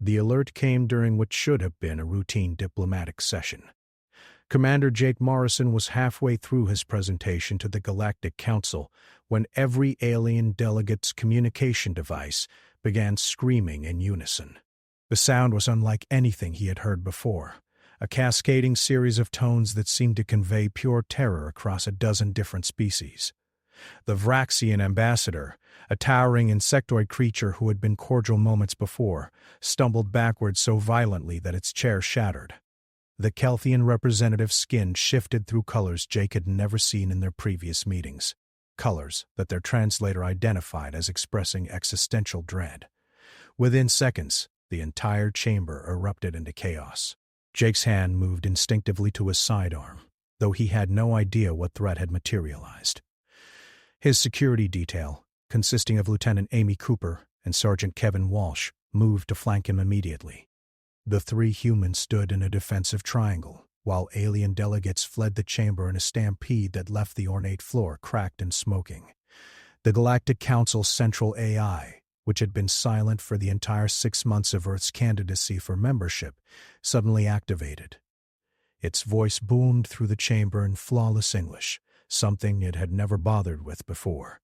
The alert came during what should have been a routine diplomatic session. Commander Jake Morrison was halfway through his presentation to the Galactic Council when every alien delegate's communication device began screaming in unison. The sound was unlike anything he had heard before, a cascading series of tones that seemed to convey pure terror across a dozen different species. The Vraxian ambassador, a towering insectoid creature who had been cordial moments before, stumbled backwards so violently that its chair shattered. The Kelthian representative's skin shifted through colors Jake had never seen in their previous meetings, colors that their translator identified as expressing existential dread. Within seconds, the entire chamber erupted into chaos. Jake's hand moved instinctively to his sidearm, though he had no idea what threat had materialized. His security detail, consisting of Lieutenant Amy Cooper and Sergeant Kevin Walsh, moved to flank him immediately. The three humans stood in a defensive triangle, while alien delegates fled the chamber in a stampede that left the ornate floor cracked and smoking. The Galactic Council's central AI, which had been silent for the entire 6 months of Earth's candidacy for membership, suddenly activated. Its voice boomed through the chamber in flawless English, something it had never bothered with before.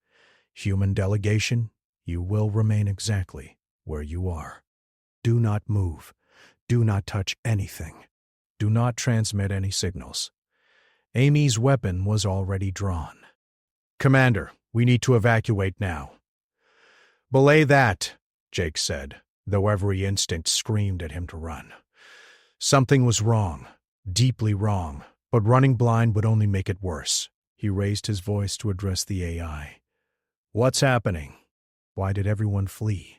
Human delegation, you will remain exactly where you are. Do not move. Do not touch anything. Do not transmit any signals. Amy's weapon was already drawn. Commander, we need to evacuate now. Belay that, Jake said, though every instinct screamed at him to run. Something was wrong, deeply wrong, but running blind would only make it worse. He raised his voice to address the AI. What's happening? Why did everyone flee?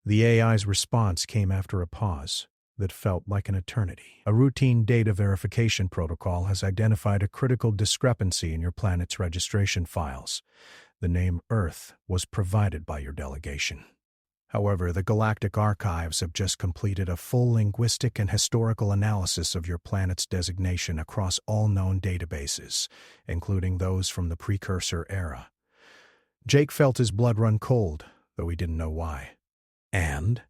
The AI's response came after a pause that felt like an eternity. A routine data verification protocol has identified a critical discrepancy in your planet's registration files. The name Earth was provided by your delegation. However, the Galactic Archives have just completed a full linguistic and historical analysis of your planet's designation across all known databases, including those from the precursor era. Jake felt his blood run cold, though he didn't know why. And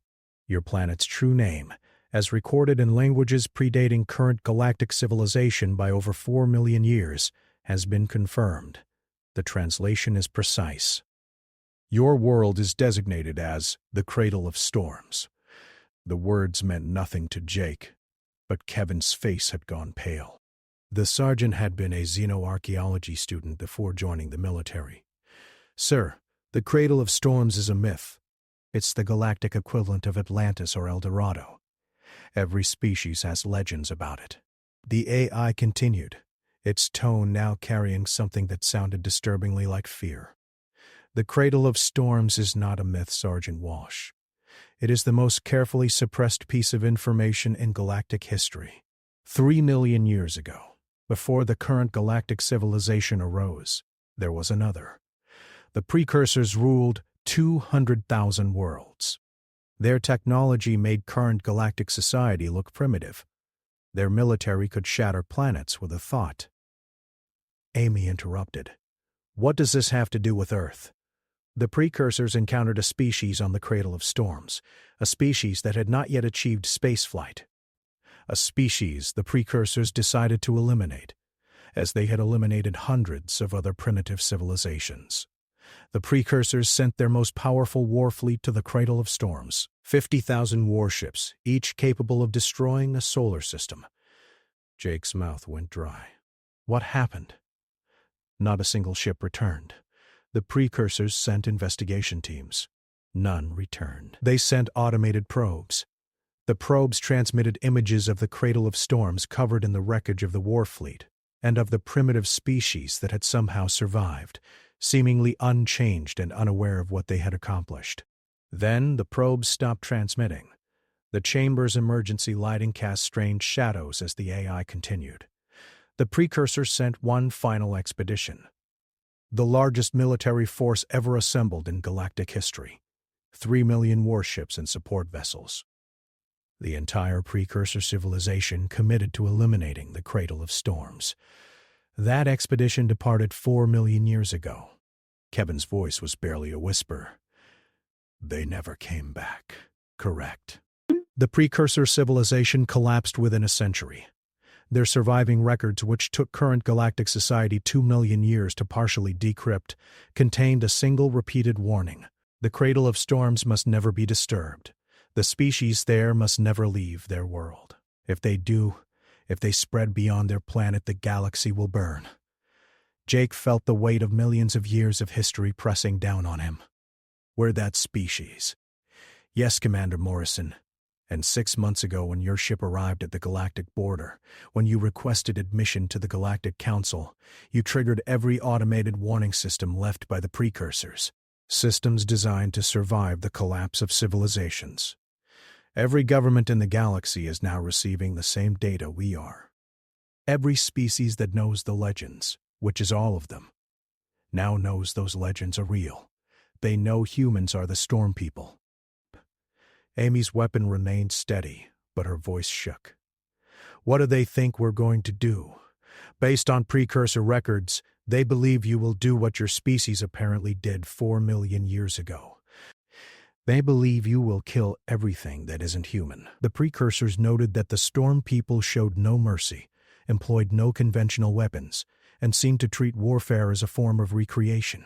your planet's true name, as recorded in languages predating current galactic civilization by over 4 million years, has been confirmed. The translation is precise. Your world is designated as the Cradle of Storms. The words meant nothing to Jake, but Kevin's face had gone pale. The sergeant had been a xenoarchaeology student before joining the military. Sir, the Cradle of Storms is a myth. It's the galactic equivalent of Atlantis or El Dorado. Every species has legends about it. The AI continued, its tone now carrying something that sounded disturbingly like fear. The Cradle of Storms is not a myth, Sergeant Walsh. It is the most carefully suppressed piece of information in galactic history. 3 million years ago, before the current galactic civilization arose, there was another. The precursors ruled 200,000 worlds. Their technology made current galactic society look primitive. Their military could shatter planets with a thought. Amy interrupted. What does this have to do with Earth? The precursors encountered a species on the Cradle of Storms, a species that had not yet achieved spaceflight. A species the precursors decided to eliminate, as they had eliminated hundreds of other primitive civilizations. The precursors sent their most powerful war fleet to the Cradle of Storms, 50,000 warships, each capable of destroying a solar system. Jake's mouth went dry. What happened? Not a single ship returned. The precursors sent investigation teams. None returned. They sent automated probes. The probes transmitted images of the Cradle of Storms covered in the wreckage of the war fleet and of the primitive species that had somehow survived, seemingly unchanged and unaware of what they had accomplished. Then the probes stopped transmitting. The chamber's emergency lighting cast strange shadows as the AI continued. The precursor sent one final expedition. The largest military force ever assembled in galactic history. 3 million warships and support vessels. The entire precursor civilization committed to eliminating the Cradle of Storms. That expedition departed 4 million years ago. Kevin's voice was barely a whisper. They never came back. Correct. The precursor civilization collapsed within a century. Their surviving records, which took current galactic society 2 million years to partially decrypt, contained a single repeated warning. The cradle of storms must never be disturbed. The species there must never leave their world. If they do, if they spread beyond their planet, the galaxy will burn. Jake felt the weight of millions of years of history pressing down on him. We're that species. Yes, Commander Morrison. And 6 months ago, when your ship arrived at the galactic border, when you requested admission to the Galactic Council, you triggered every automated warning system left by the precursors. Systems designed to survive the collapse of civilizations. Every government in the galaxy is now receiving the same data we are. Every species that knows the legends, which is all of them, now knows those legends are real. They know humans are the Storm People. Amy's weapon remained steady, but her voice shook. What do they think we're going to do? Based on precursor records, they believe you will do what your species apparently did 4 million years ago. They believe you will kill everything that isn't human. The precursors noted that the Storm People showed no mercy, employed no conventional weapons, and seemed to treat warfare as a form of recreation.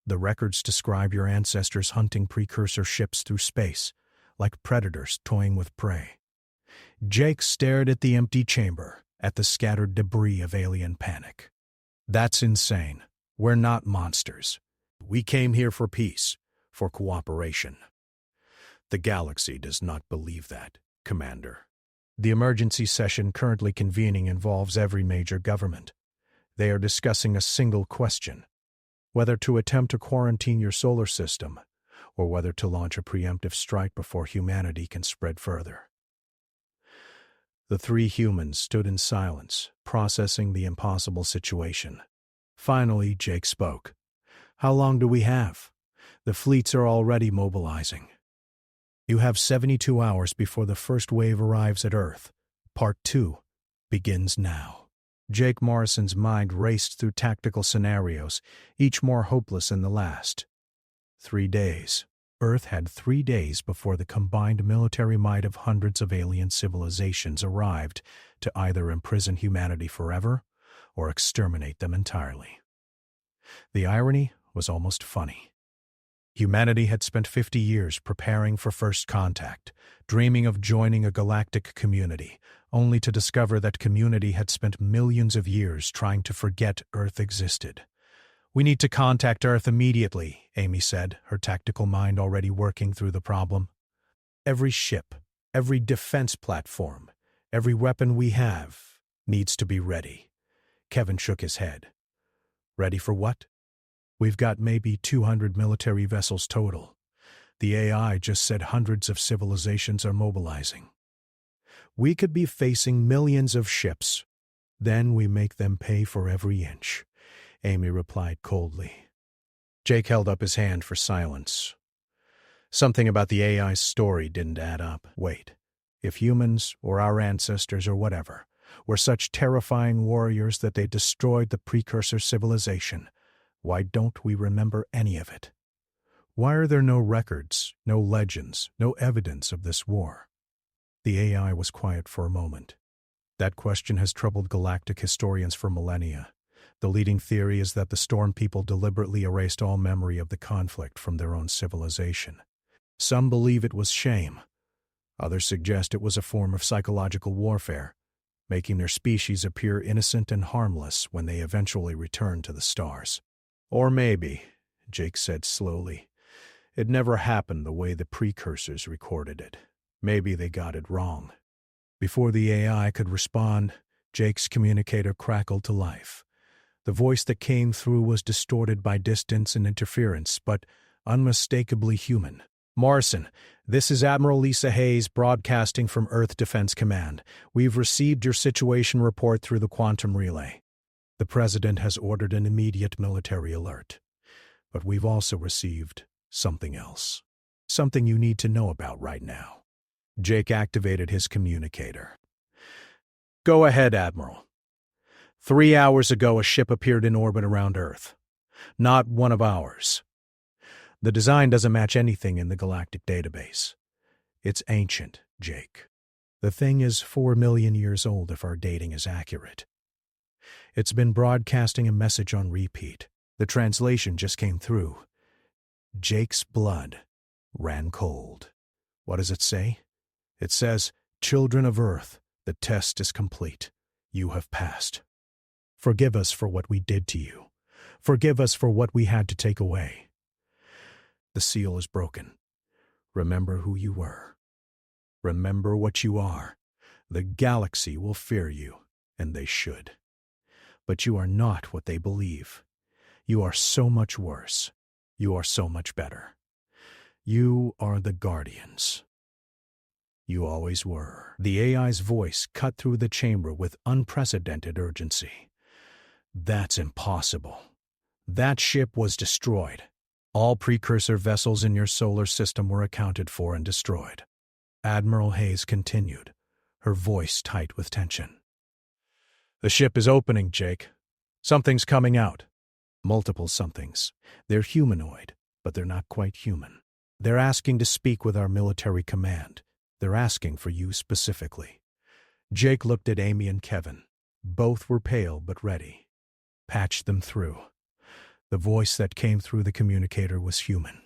The records describe your ancestors hunting precursor ships through space, like predators toying with prey. Jake stared at the empty chamber, at the scattered debris of alien panic. That's insane. We're not monsters. We came here for peace, for cooperation. The galaxy does not believe that, Commander. The emergency session currently convening involves every major government. They are discussing a single question: whether to attempt to quarantine your solar system, or whether to launch a preemptive strike before humanity can spread further. The three humans stood in silence, processing the impossible situation. Finally, Jake spoke. How long do we have? The fleets are already mobilizing. You have 72 hours before the first wave arrives at Earth. Part 2 begins now. Jake Morrison's mind raced through tactical scenarios, each more hopeless than the last. 3 days. Earth had 3 days before the combined military might of hundreds of alien civilizations arrived to either imprison humanity forever or exterminate them entirely. The irony was almost funny. Humanity had spent 50 years preparing for first contact, dreaming of joining a galactic community, only to discover that community had spent millions of years trying to forget Earth existed. We need to contact Earth immediately, Amy said, her tactical mind already working through the problem. Every ship, every defense platform, every weapon we have needs to be ready. Kevin shook his head. Ready for what? We've got maybe 200 military vessels total. The AI just said hundreds of civilizations are mobilizing. We could be facing millions of ships. Then we make them pay for every inch, Amy replied coldly. Jake held up his hand for silence. Something about the AI's story didn't add up. Wait, if humans, or our ancestors or whatever, were such terrifying warriors that they destroyed the precursor civilization, why don't we remember any of it? Why are there no records, no legends, no evidence of this war? The AI was quiet for a moment. That question has troubled galactic historians for millennia. The leading theory is that the Storm People deliberately erased all memory of the conflict from their own civilization. Some believe it was shame. Others suggest it was a form of psychological warfare, making their species appear innocent and harmless when they eventually return to the stars. Or maybe, Jake said slowly, it never happened the way the precursors recorded it. Maybe they got it wrong. Before the AI could respond, Jake's communicator crackled to life. The voice that came through was distorted by distance and interference, but unmistakably human. Morrison, this is Admiral Lisa Hayes broadcasting from Earth Defense Command. We've received your situation report through the quantum relay. The President has ordered an immediate military alert. But we've also received something else. Something you need to know about right now. Jake activated his communicator. Go ahead, Admiral. 3 hours ago, a ship appeared in orbit around Earth. Not one of ours. The design doesn't match anything in the galactic database. It's ancient, Jake. The thing is 4 million years old if our dating is accurate. It's been broadcasting a message on repeat. The translation just came through. Jake's blood ran cold. What does it say? It says, "Children of Earth, the test is complete. You have passed. Forgive us for what we did to you. Forgive us for what we had to take away. The seal is broken. Remember who you were. Remember what you are. The galaxy will fear you, and they should. But you are not what they believe. You are so much worse. You are so much better. You are the Guardians. You always were." The AI's voice cut through the chamber with unprecedented urgency. "That's impossible. That ship was destroyed. All precursor vessels in your solar system were accounted for and destroyed." Admiral Hayes continued, her voice tight with tension. "The ship is opening, Jake. Something's coming out. Multiple somethings. They're humanoid, but they're not quite human. They're asking to speak with our military command. They're asking for you specifically." Jake looked at Amy and Kevin. Both were pale but ready. "Patch them through." The voice that came through the communicator was human,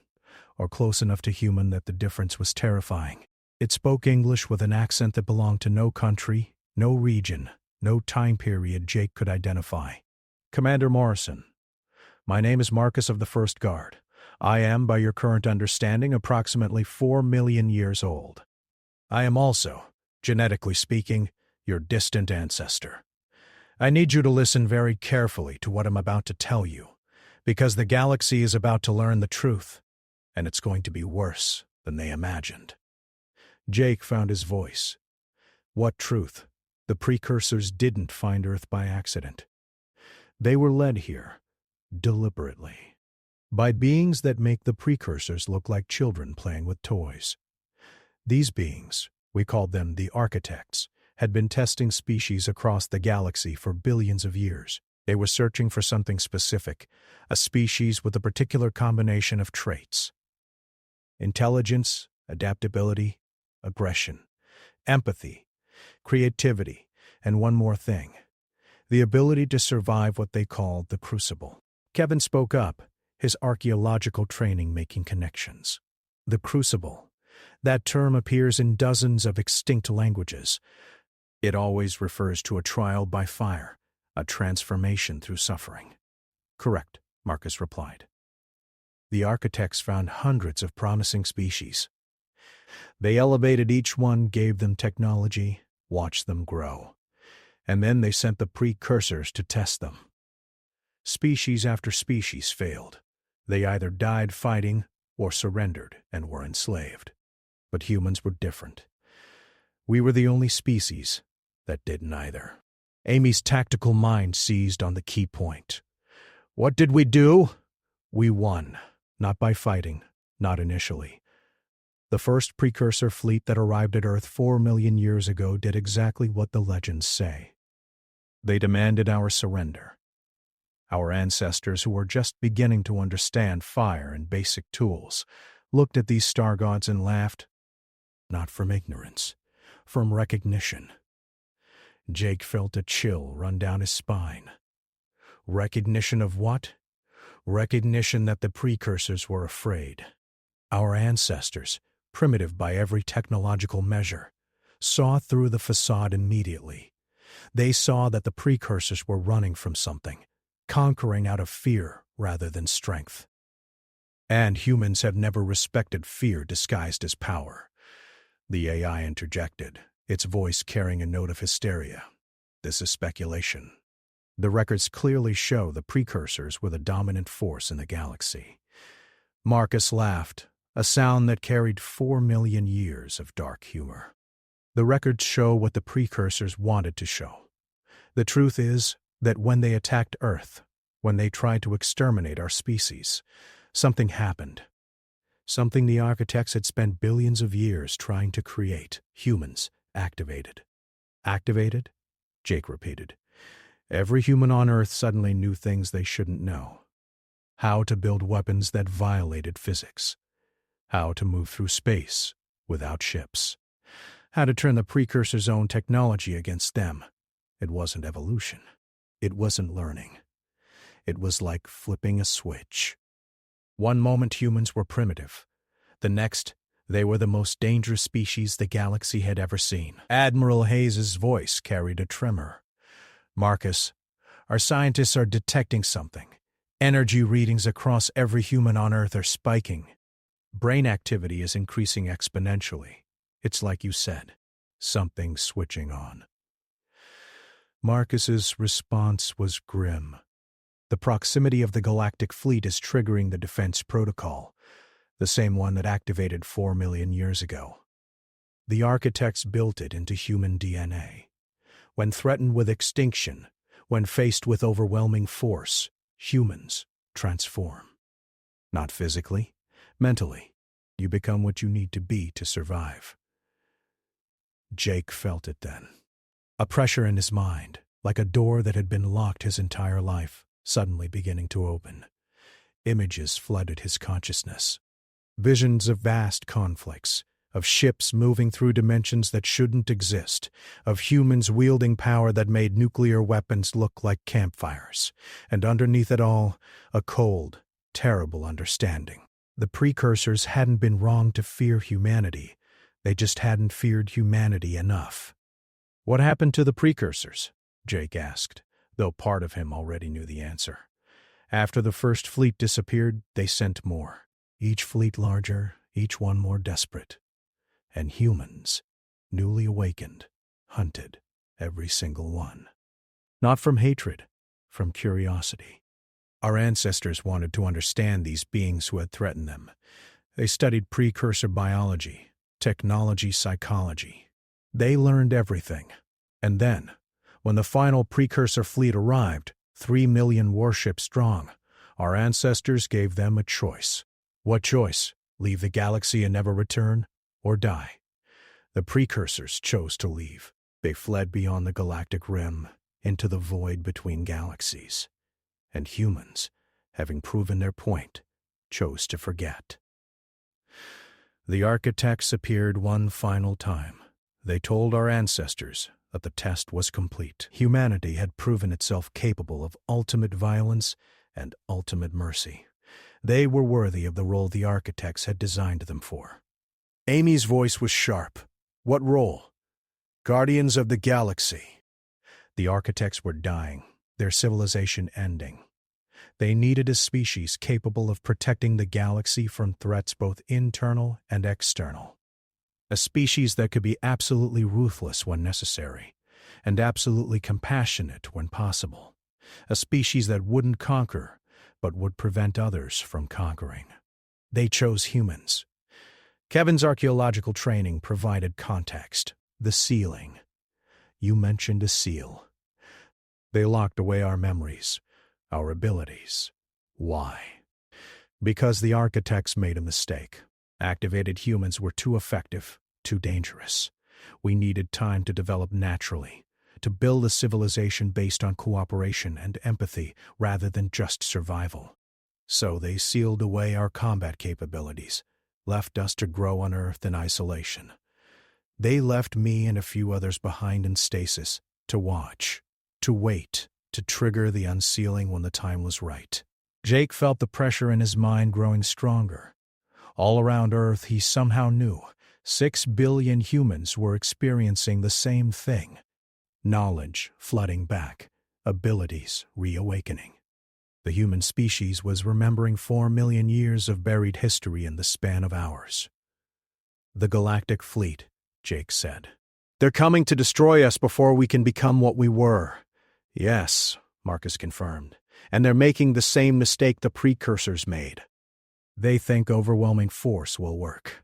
or close enough to human that the difference was terrifying. It spoke English with an accent that belonged to no country, no region, no time period Jake could identify. "Commander Morrison, my name is Marcus of the First Guard. I am, by your current understanding, approximately 4 million years old. I am also, genetically speaking, your distant ancestor. I need you to listen very carefully to what I'm about to tell you, because the galaxy is about to learn the truth, and it's going to be worse than they imagined." Jake found his voice. What truth? The precursors didn't find Earth by accident. They were led here, deliberately, by beings that make the precursors look like children playing with toys. These beings, we called them the architects, had been testing species across the galaxy for billions of years. They were searching for something specific, a species with a particular combination of traits: intelligence, adaptability, aggression, empathy, creativity, and one more thing: the ability to survive what they called the Crucible. Kevin spoke up, his archaeological training making connections. The Crucible. That term appears in dozens of extinct languages. It always refers to a trial by fire, a transformation through suffering. "Correct," Marcus replied. The architects found hundreds of promising species. They elevated each one, gave them technology, watched them grow. And then they sent the precursors to test them. Species after species failed. They either died fighting or surrendered and were enslaved. But humans were different. We were the only species that did neither. Amy's tactical mind seized on the key point. "What did we do?" "We won. Not by fighting. Not initially. The first precursor fleet that arrived at Earth 4 million years ago did exactly what the legends say. They demanded our surrender. Our ancestors, who were just beginning to understand fire and basic tools, looked at these star gods and laughed. Not from ignorance, from recognition." Jake felt a chill run down his spine. Recognition of what? Recognition that the precursors were afraid. Our ancestors, primitive by every technological measure, saw through the facade immediately. They saw that the precursors were running from something, conquering out of fear rather than strength. And humans have never respected fear disguised as power. The AI interjected, its voice carrying a note of hysteria. "This is speculation. The records clearly show the precursors were the dominant force in the galaxy." Marcus laughed, a sound that carried 4 million years of dark humor. "The records show what the precursors wanted to show. The truth is that when they attacked Earth, when they tried to exterminate our species, something happened. Something the architects had spent billions of years trying to create. Humans activated." "Activated?" Jake repeated. Every human on Earth suddenly knew things they shouldn't know. How to build weapons that violated physics. How to move through space without ships. how to turn the precursor's own technology against them. It wasn't evolution. It wasn't learning. It was like flipping a switch. One moment humans were primitive. The next, they were the most dangerous species the galaxy had ever seen. Admiral Hayes's voice carried a tremor. "Marcus, our scientists are detecting something. Energy readings across every human on Earth are spiking. Brain activity is increasing exponentially. It's like you said, something switching on." Marcus's response was grim. The proximity of the Galactic Fleet is triggering the defense protocol, the same one that activated 4 million years ago. The architects built it into human DNA. When threatened with extinction, when faced with overwhelming force, humans transform. Not physically, mentally. You become what you need to be to survive. Jake felt it then. A pressure in his mind, like a door that had been locked his entire life, suddenly beginning to open. Images flooded his consciousness. Visions of vast conflicts, of ships moving through dimensions that shouldn't exist, of humans wielding power that made nuclear weapons look like campfires, and underneath it all, a cold, terrible understanding. The precursors hadn't been wrong to fear humanity. They just hadn't feared humanity enough. "What happened to the precursors?" Jake asked, though part of him already knew the answer. After the first fleet disappeared, they sent more. Each fleet larger, each one more desperate. And humans, newly awakened, hunted every single one. Not from hatred, from curiosity. Our ancestors wanted to understand these beings who had threatened them. They studied precursor biology, technology, psychology. They learned everything. And then, when the final precursor fleet arrived, 3 million warships strong, our ancestors gave them a choice. What choice? Leave the galaxy and never return, or die? The precursors chose to leave. They fled beyond the galactic rim, into the void between galaxies. And humans, having proven their point, chose to forget. The architects appeared one final time. They told our ancestors that the test was complete. Humanity had proven itself capable of ultimate violence and ultimate mercy. They were worthy of the role the architects had designed them for. Amy's voice was sharp. "What role?" "Guardians of the Galaxy." The architects were dying, their civilization ending. They needed a species capable of protecting the galaxy from threats both internal and external. A species that could be absolutely ruthless when necessary, and absolutely compassionate when possible. A species that wouldn't conquer, but would prevent others from conquering. They chose humans. Kevin's archaeological training provided context. The sealing. You mentioned a seal. They locked away our memories, our abilities. Why? Because the architects made a mistake. Activated humans were too effective, too dangerous. We needed time to develop naturally, to build a civilization based on cooperation and empathy rather than just survival. So they sealed away our combat capabilities, left us to grow on Earth in isolation. They left me and a few others behind in stasis, to watch, to wait, to trigger the unsealing when the time was right. Jake felt the pressure in his mind growing stronger. All around Earth, he somehow knew 6 billion humans were experiencing the same thing. Knowledge flooding back, abilities reawakening. The human species was remembering 4 million years of buried history in the span of hours. "The Galactic Fleet," Jake said. "They're coming to destroy us before we can become what we were." "Yes," Marcus confirmed, "and they're making the same mistake the precursors made. They think overwhelming force will work.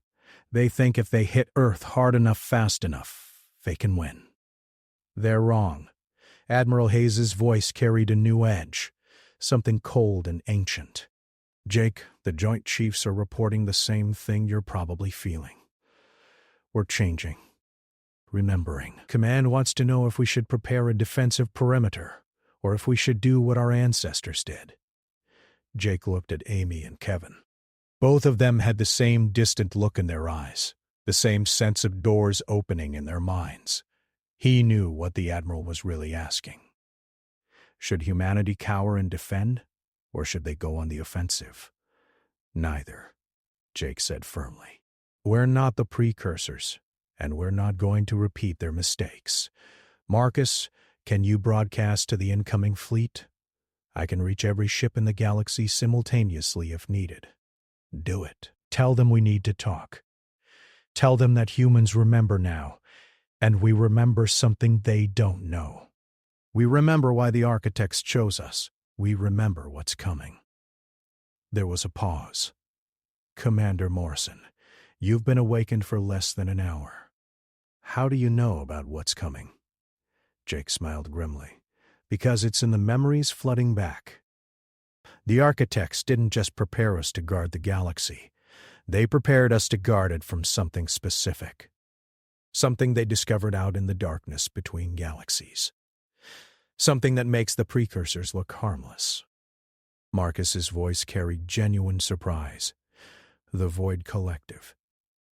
They think if they hit Earth hard enough fast enough, they can win." They're wrong. Admiral Hayes's voice carried a new edge, something cold and ancient. "Jake, the Joint Chiefs are reporting the same thing you're probably feeling. We're changing. Remembering. Command wants to know if we should prepare a defensive perimeter, or if we should do what our ancestors did." Jake looked at Amy and Kevin. Both of them had the same distant look in their eyes. the same sense of doors opening in their minds. He knew what the Admiral was really asking. Should humanity cower and defend, or should they go on the offensive? Neither, Jake said firmly. We're not the precursors, and we're not going to repeat their mistakes. Marcus, can you broadcast to the incoming fleet? I can reach every ship in the galaxy simultaneously if needed. Do it. Tell them we need to talk. Tell them that humans remember now, and we remember something they don't know. We remember why the architects chose us. We remember what's coming. There was a pause. Commander Morrison, you've been awakened for less than an hour. How do you know about what's coming? Jake smiled grimly. Because it's in the memories flooding back. The architects didn't just prepare us to guard the galaxy. They prepared us to guard it from something specific. Something they discovered out in the darkness between galaxies. Something that makes the precursors look harmless. Marcus's voice carried genuine surprise. The Void Collective.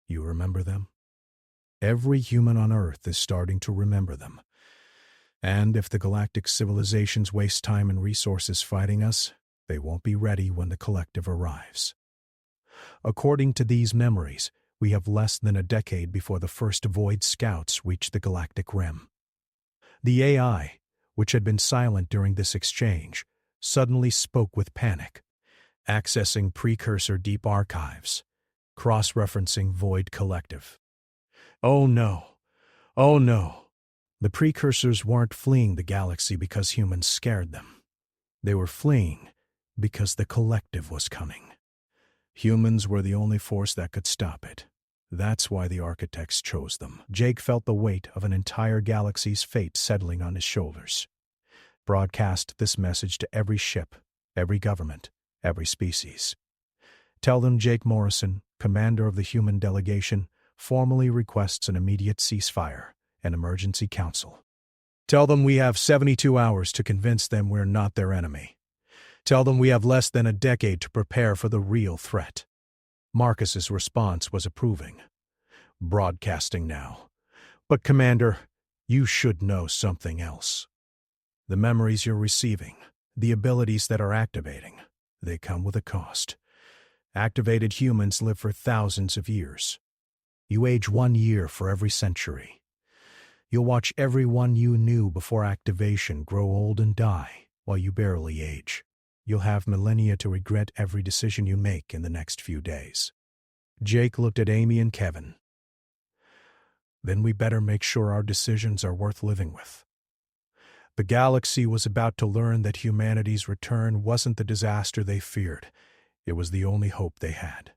You remember them? Every human on Earth is starting to remember them. And if the galactic civilizations waste time and resources fighting us, they won't be ready when the collective arrives. According to these memories, we have less than a decade before the first Void Scouts reach the galactic rim. The AI, which had been silent during this exchange, suddenly spoke with panic, accessing precursor deep archives, cross-referencing Void Collective. Oh no! Oh no! The precursors weren't fleeing the galaxy because humans scared them. They were fleeing because the collective was coming. Humans were the only force that could stop it. That's why the architects chose them. Jake felt the weight of an entire galaxy's fate settling on his shoulders. Broadcast this message to every ship, every government, every species. Tell them Jake Morrison, commander of the human delegation, formally requests an immediate ceasefire and emergency council. Tell them we have 72 hours to convince them we're not their enemy. Tell them we have less than a decade to prepare for the real threat. Marcus's response was approving. Broadcasting now. But Commander, you should know something else. The memories you're receiving, the abilities that are activating, they come with a cost. Activated humans live for thousands of years. You age 1 year for every century. You'll watch everyone you knew before activation grow old and die while you barely age. You'll have millennia to regret every decision you make in the next few days. Jake looked at Amy and Kevin. Then we better make sure our decisions are worth living with. The galaxy was about to learn that humanity's return wasn't the disaster they feared. It was the only hope they had.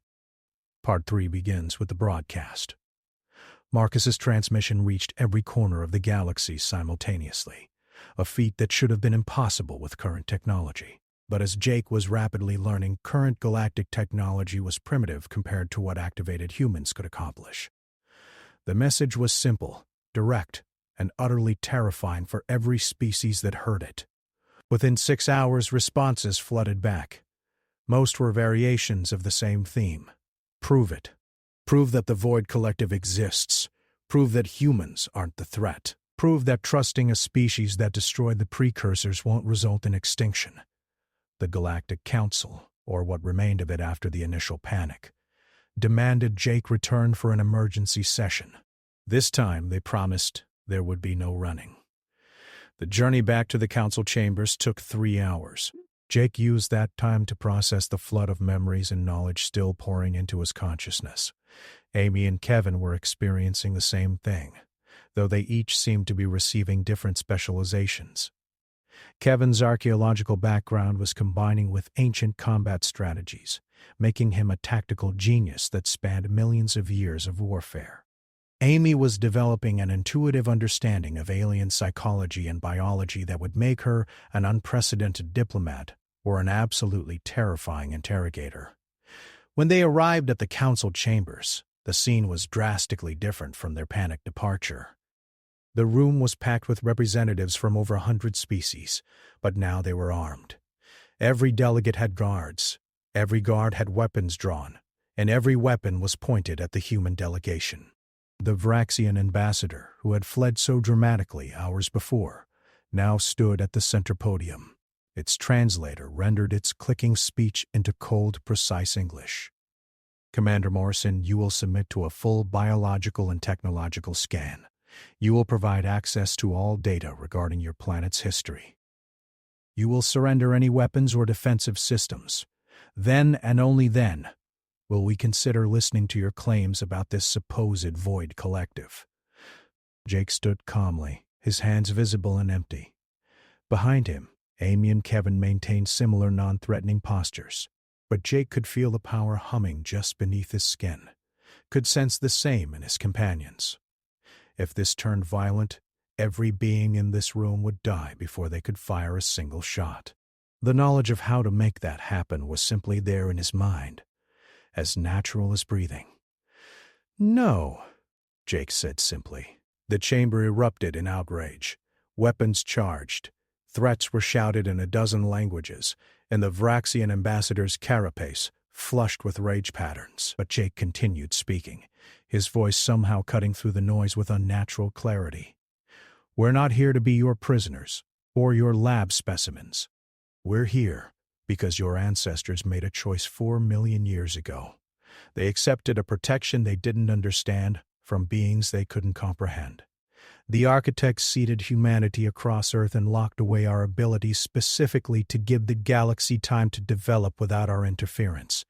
Part 3 begins with the broadcast. Marcus's transmission reached every corner of the galaxy simultaneously, a feat that should have been impossible with current technology. But as Jake was rapidly learning, current galactic technology was primitive compared to what activated humans could accomplish. The message was simple, direct, and utterly terrifying for every species that heard it. Within 6 hours, responses flooded back. Most were variations of the same theme. Prove it. Prove that the Void Collective exists. Prove that humans aren't the threat. Prove that trusting a species that destroyed the precursors won't result in extinction. The Galactic Council, or what remained of it after the initial panic, demanded Jake return for an emergency session. This time, they promised there would be no running. The journey back to the council chambers took 3 hours. Jake used that time to process the flood of memories and knowledge still pouring into his consciousness. Amy and Kevin were experiencing the same thing, though they each seemed to be receiving different specializations. Kevin's archaeological background was combining with ancient combat strategies, making him a tactical genius that spanned millions of years of warfare. Amy was developing an intuitive understanding of alien psychology and biology that would make her an unprecedented diplomat or an absolutely terrifying interrogator. When they arrived at the council chambers, the scene was drastically different from their panicked departure. The room was packed with representatives from over 100 species, but now they were armed. Every delegate had guards. Every guard had weapons drawn, and every weapon was pointed at the human delegation. The Vraxian ambassador, who had fled so dramatically hours before, now stood at the center podium. Its translator rendered its clicking speech into cold, precise English. Commander Morrison, you will submit to a full biological and technological scan. You will provide access to all data regarding your planet's history. You will surrender any weapons or defensive systems. Then and only then will we consider listening to your claims about this supposed Void Collective. Jake stood calmly, his hands visible and empty. Behind him, Amy and Kevin maintained similar non-threatening postures, but Jake could feel the power humming just beneath his skin, could sense the same in his companions. If this turned violent, every being in this room would die before they could fire a single shot. The knowledge of how to make that happen was simply there in his mind, as natural as breathing. No, Jake said simply. The chamber erupted in outrage. Weapons charged. Threats were shouted in a dozen languages, and the Vraxian ambassador's carapace flushed with rage patterns. But Jake continued speaking, his voice somehow cutting through the noise with unnatural clarity. We're not here to be your prisoners or your lab specimens. We're here because your ancestors made a choice 4 million years ago. They accepted a protection they didn't understand from beings they couldn't comprehend. The architects seeded humanity across Earth and locked away our abilities specifically to give the galaxy time to develop without our interference.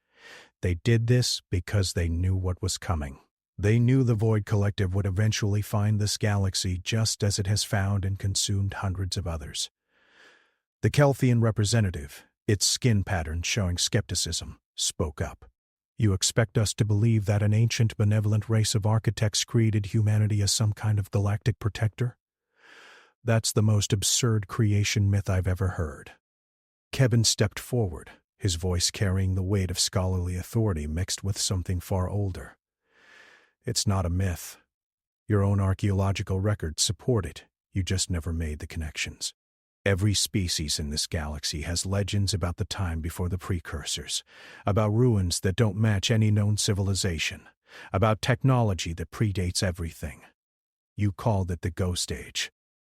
They did this because they knew what was coming. They knew the Void Collective would eventually find this galaxy just as it has found and consumed hundreds of others. The Kelthian representative, its skin pattern showing skepticism, spoke up. You expect us to believe that an ancient benevolent race of architects created humanity as some kind of galactic protector? That's the most absurd creation myth I've ever heard. Kevin stepped forward, his voice carrying the weight of scholarly authority mixed with something far older. It's not a myth. Your own archaeological records support it. You just never made the connections. Every species in this galaxy has legends about the time before the precursors, about ruins that don't match any known civilization, about technology that predates everything. You called it the Ghost Age.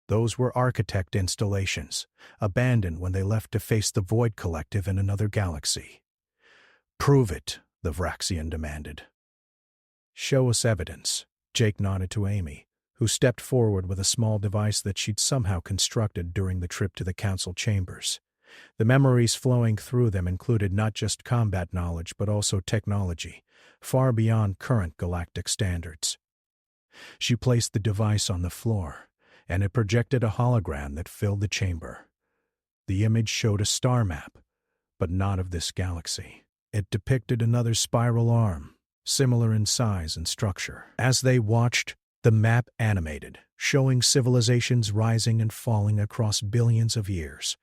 Those were architect installations, abandoned when they left to face the Void Collective in another galaxy. Prove it, the Vraxian demanded. Show us evidence, Jake nodded to Amy, who stepped forward with a small device that she'd somehow constructed during the trip to the council chambers. The memories flowing through them included not just combat knowledge but also technology, far beyond current galactic standards. She placed the device on the floor, and it projected a hologram that filled the chamber. The image showed a star map, but not of this galaxy. It depicted another spiral arm, similar in size and structure. As they watched, the map animated, showing civilizations rising and falling across billions of years.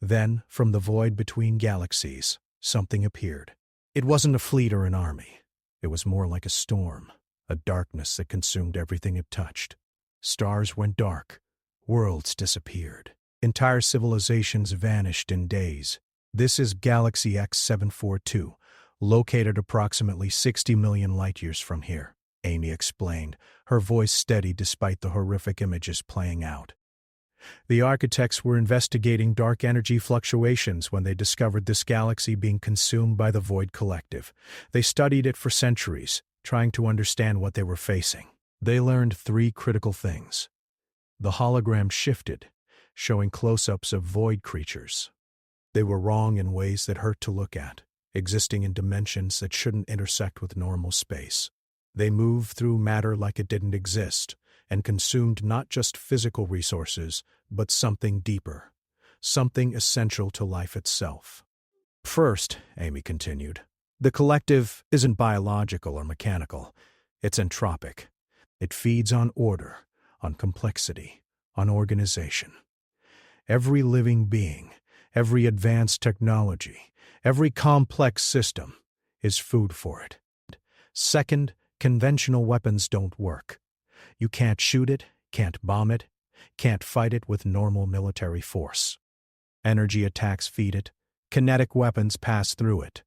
Then, from the void between galaxies, something appeared. It wasn't a fleet or an army. It was more like a storm, a darkness that consumed everything it touched. Stars went dark. Worlds disappeared. Entire civilizations vanished in days. This is Galaxy X742, located approximately 60 million light-years from here, Amy explained, her voice steady despite the horrific images playing out. The architects were investigating dark energy fluctuations when they discovered this galaxy being consumed by the Void Collective. They studied it for centuries, trying to understand what they were facing. They learned 3 critical things. The hologram shifted, showing close-ups of void creatures. They were wrong in ways that hurt to look at, existing in dimensions that shouldn't intersect with normal space. They moved through matter like it didn't exist, and consumed not just physical resources, but something deeper, something essential to life itself. First, Amy continued, the collective isn't biological or mechanical. It's entropic. It feeds on order, on complexity, on organization. Every living being, every advanced technology, every complex system is food for it. Second, conventional weapons don't work. You can't shoot it, can't bomb it, can't fight it with normal military force. Energy attacks feed it, kinetic weapons pass through it.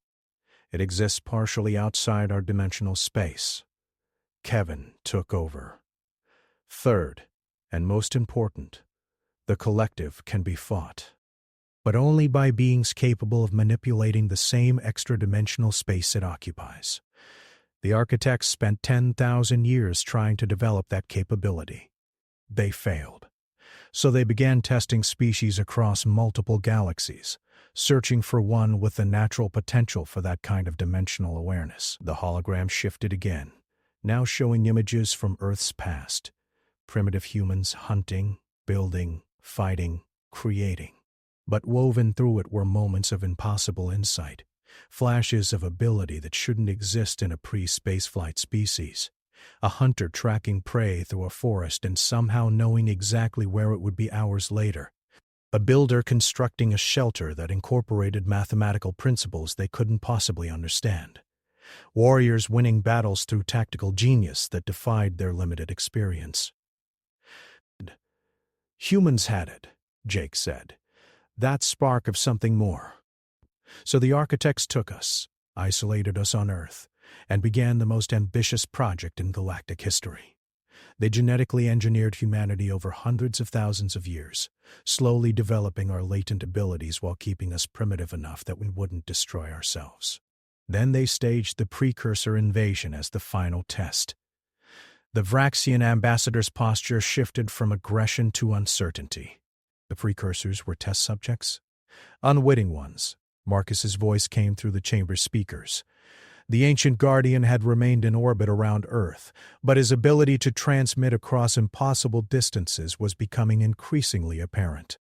It exists partially outside our dimensional space. Kevin took over. Third, and most important, the collective can be fought, but only by beings capable of manipulating the same extra-dimensional space it occupies. The architects spent 10,000 years trying to develop that capability. They failed. So they began testing species across multiple galaxies, searching for one with the natural potential for that kind of dimensional awareness. The hologram shifted again, now showing images from Earth's past. Primitive humans hunting, building, fighting, creating. But woven through it were moments of impossible insight, flashes of ability that shouldn't exist in a pre-spaceflight species. A hunter tracking prey through a forest and somehow knowing exactly where it would be hours later. A builder constructing a shelter that incorporated mathematical principles they couldn't possibly understand. Warriors winning battles through tactical genius that defied their limited experience. Humans had it, Jake said. That spark of something more. So the architects took us, isolated us on Earth, and began the most ambitious project in galactic history. They genetically engineered humanity over hundreds of thousands of years, slowly developing our latent abilities while keeping us primitive enough that we wouldn't destroy ourselves. Then they staged the precursor invasion as the final test. The Vraxian ambassador's posture shifted from aggression to uncertainty. The precursors were test subjects? Unwitting ones. Marcus's voice came through the chamber's speakers. The ancient guardian had remained in orbit around Earth, but his ability to transmit across impossible distances was becoming increasingly apparent.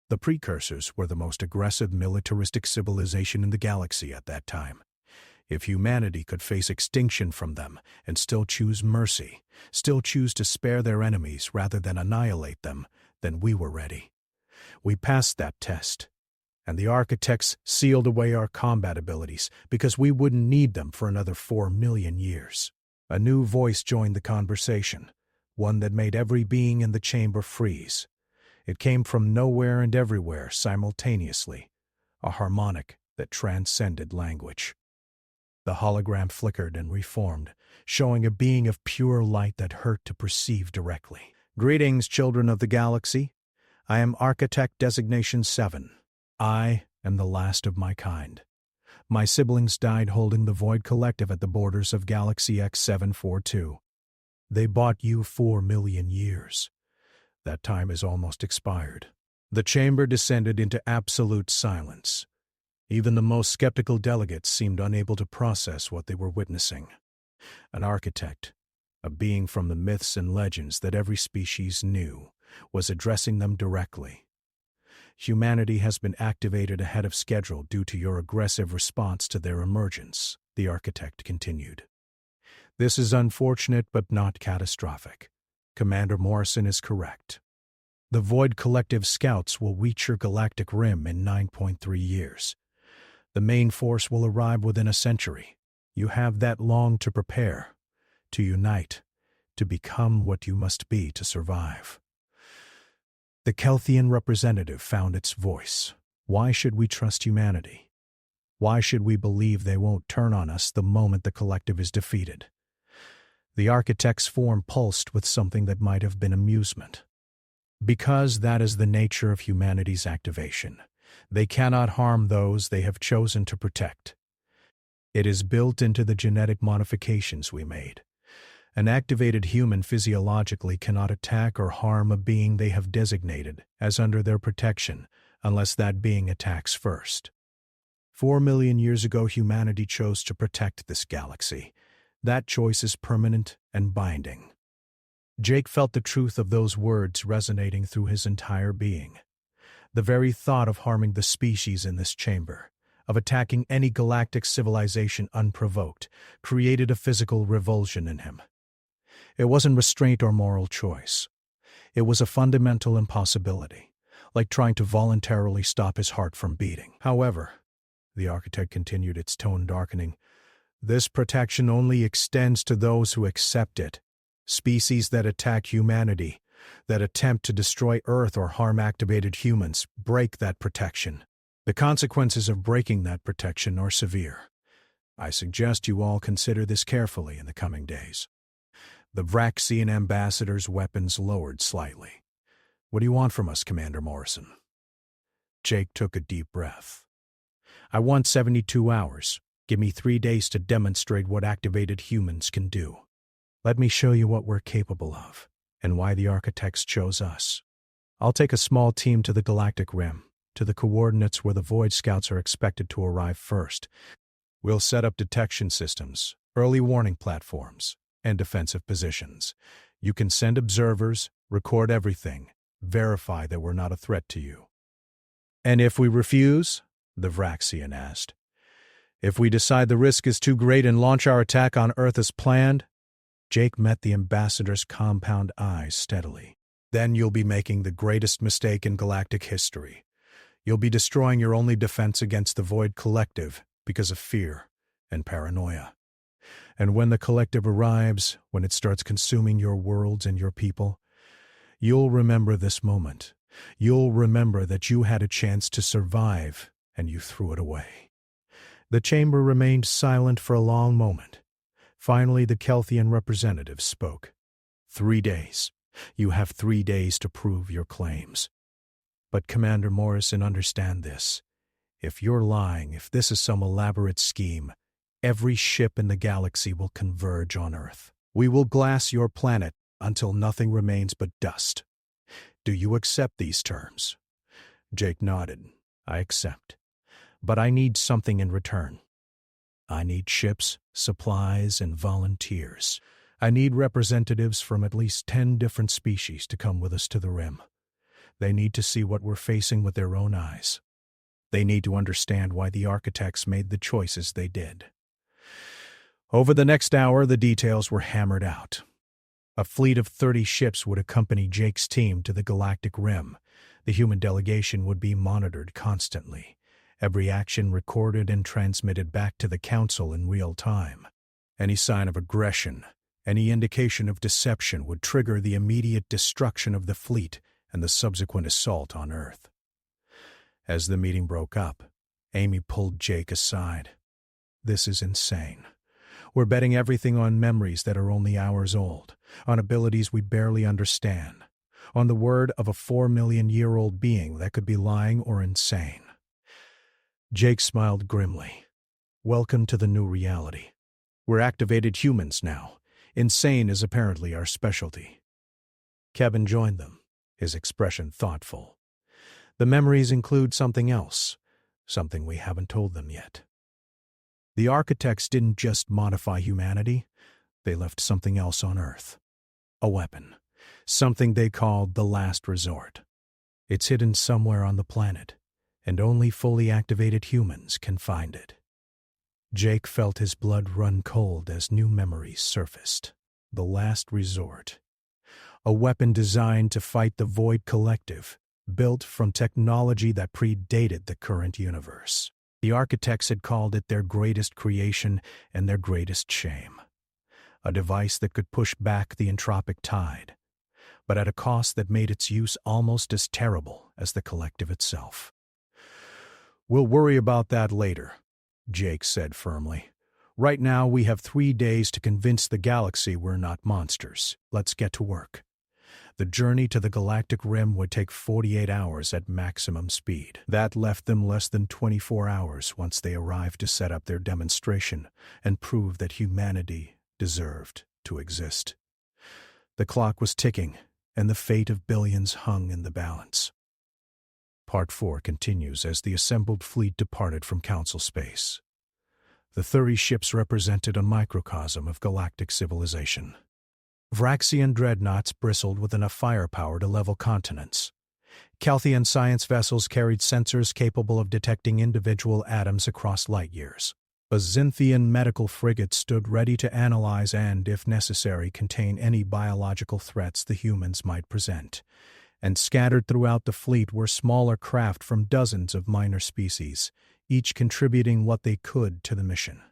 The precursors were the most aggressive militaristic civilization in the galaxy at that time. If humanity could face extinction from them and still choose mercy, still choose to spare their enemies rather than annihilate them, then we were ready. We passed that test, and the architects sealed away our combat abilities because we wouldn't need them for another 4 million years. A new voice joined the conversation, one that made every being in the chamber freeze. It came from nowhere and everywhere simultaneously, a harmonic that transcended language. The hologram flickered and reformed, showing a being of pure light that hurt to perceive directly. Greetings, children of the galaxy. I am Architect Designation 7. I am the last of my kind. My siblings died holding the Void Collective at the borders of Galaxy X742. They bought you 4 million years. That time is almost expired. The chamber descended into absolute silence. Even the most skeptical delegates seemed unable to process what they were witnessing. An architect, a being from the myths and legends that every species knew, was addressing them directly. Humanity has been activated ahead of schedule due to your aggressive response to their emergence, the architect continued. This is unfortunate but not catastrophic. Commander Morrison is correct. The Void Collective scouts will reach your galactic rim in 9.3 years. The main force will arrive within a century. You have that long to prepare, to unite, to become what you must be to survive. The Kelthian representative found its voice. Why should we trust humanity? Why should we believe they won't turn on us the moment the collective is defeated? The architect's form pulsed with something that might have been amusement. Because that is the nature of humanity's activation. They cannot harm those they have chosen to protect. It is built into the genetic modifications we made. An activated human physiologically cannot attack or harm a being they have designated as under their protection unless that being attacks first. 4 million years ago, humanity chose to protect this galaxy. That choice is permanent and binding. Jake felt the truth of those words resonating through his entire being. The very thought of harming the species in this chamber, of attacking any galactic civilization unprovoked, created a physical revulsion in him. It wasn't restraint or moral choice. It was a fundamental impossibility, like trying to voluntarily stop his heart from beating. However, the architect continued, its tone darkening, this protection only extends to those who accept it. Species that attack humanity, that attempt to destroy Earth or harm activated humans, break that protection. The consequences of breaking that protection are severe. I suggest you all consider this carefully in the coming days. The Vraxian ambassador's weapons lowered slightly. What do you want from us, Commander Morrison? Jake took a deep breath. I want 72 hours. Give me 3 days to demonstrate what activated humans can do. Let me show you what we're capable of, and why the architects chose us. I'll take a small team to the Galactic Rim, to the coordinates where the Void Scouts are expected to arrive first. We'll set up detection systems, early warning platforms, and defensive positions. You can send observers, record everything, verify that we're not a threat to you. And if we refuse? The Vraxian asked. If we decide the risk is too great and launch our attack on Earth as planned? Jake met the ambassador's compound eyes steadily. Then you'll be making the greatest mistake in galactic history. You'll be destroying your only defense against the Void Collective because of fear and paranoia. And when the Collective arrives, when it starts consuming your worlds and your people, you'll remember this moment. You'll remember that you had a chance to survive, and you threw it away. The chamber remained silent for a long moment. Finally, the Kelthian representative spoke. 3 days. You have 3 days to prove your claims. But Commander Morrison, understand this. If you're lying, if this is some elaborate scheme, every ship in the galaxy will converge on Earth. We will glass your planet until nothing remains but dust. Do you accept these terms? Jake nodded. I accept. But I need something in return. I need ships, supplies, and volunteers. I need representatives from at least 10 different species to come with us to the Rim. They need to see what we're facing with their own eyes. They need to understand why the architects made the choices they did. Over the next hour, the details were hammered out. A fleet of 30 ships would accompany Jake's team to the Galactic Rim. The human delegation would be monitored constantly. Every action recorded and transmitted back to the Council in real time. Any sign of aggression, any indication of deception would trigger the immediate destruction of the fleet and the subsequent assault on Earth. As the meeting broke up, Amy pulled Jake aside. This is insane. We're betting everything on memories that are only hours old, on abilities we barely understand, on the word of a 4-million-year-old being that could be lying or insane. Jake smiled grimly. Welcome to the new reality. We're activated humans now. Insane is apparently our specialty. Kevin joined them, his expression thoughtful. The memories include something else, something we haven't told them yet. The architects didn't just modify humanity, they left something else on Earth. A weapon, something they called the last resort. It's hidden somewhere on the planet, and only fully activated humans can find it. Jake felt his blood run cold as new memories surfaced. The last resort. A weapon designed to fight the Void Collective, built from technology that predated the current universe. The architects had called it their greatest creation and their greatest shame. A device that could push back the entropic tide, but at a cost that made its use almost as terrible as the collective itself. We'll worry about that later, Jake said firmly. Right now we have 3 days to convince the galaxy we're not monsters. Let's get to work. The journey to the Galactic Rim would take 48 hours at maximum speed. That left them less than 24 hours once they arrived to set up their demonstration and prove that humanity deserved to exist. The clock was ticking, and the fate of billions hung in the balance. Part 4 continues as the assembled fleet departed from Council space. The 30 ships represented a microcosm of galactic civilization. Vraxian dreadnoughts bristled with enough firepower to level continents. Kelthian science vessels carried sensors capable of detecting individual atoms across light years. A Xinthian medical frigate stood ready to analyze and, if necessary, contain any biological threats the humans might present. And scattered throughout the fleet were smaller craft from dozens of minor species, each contributing what they could to the mission.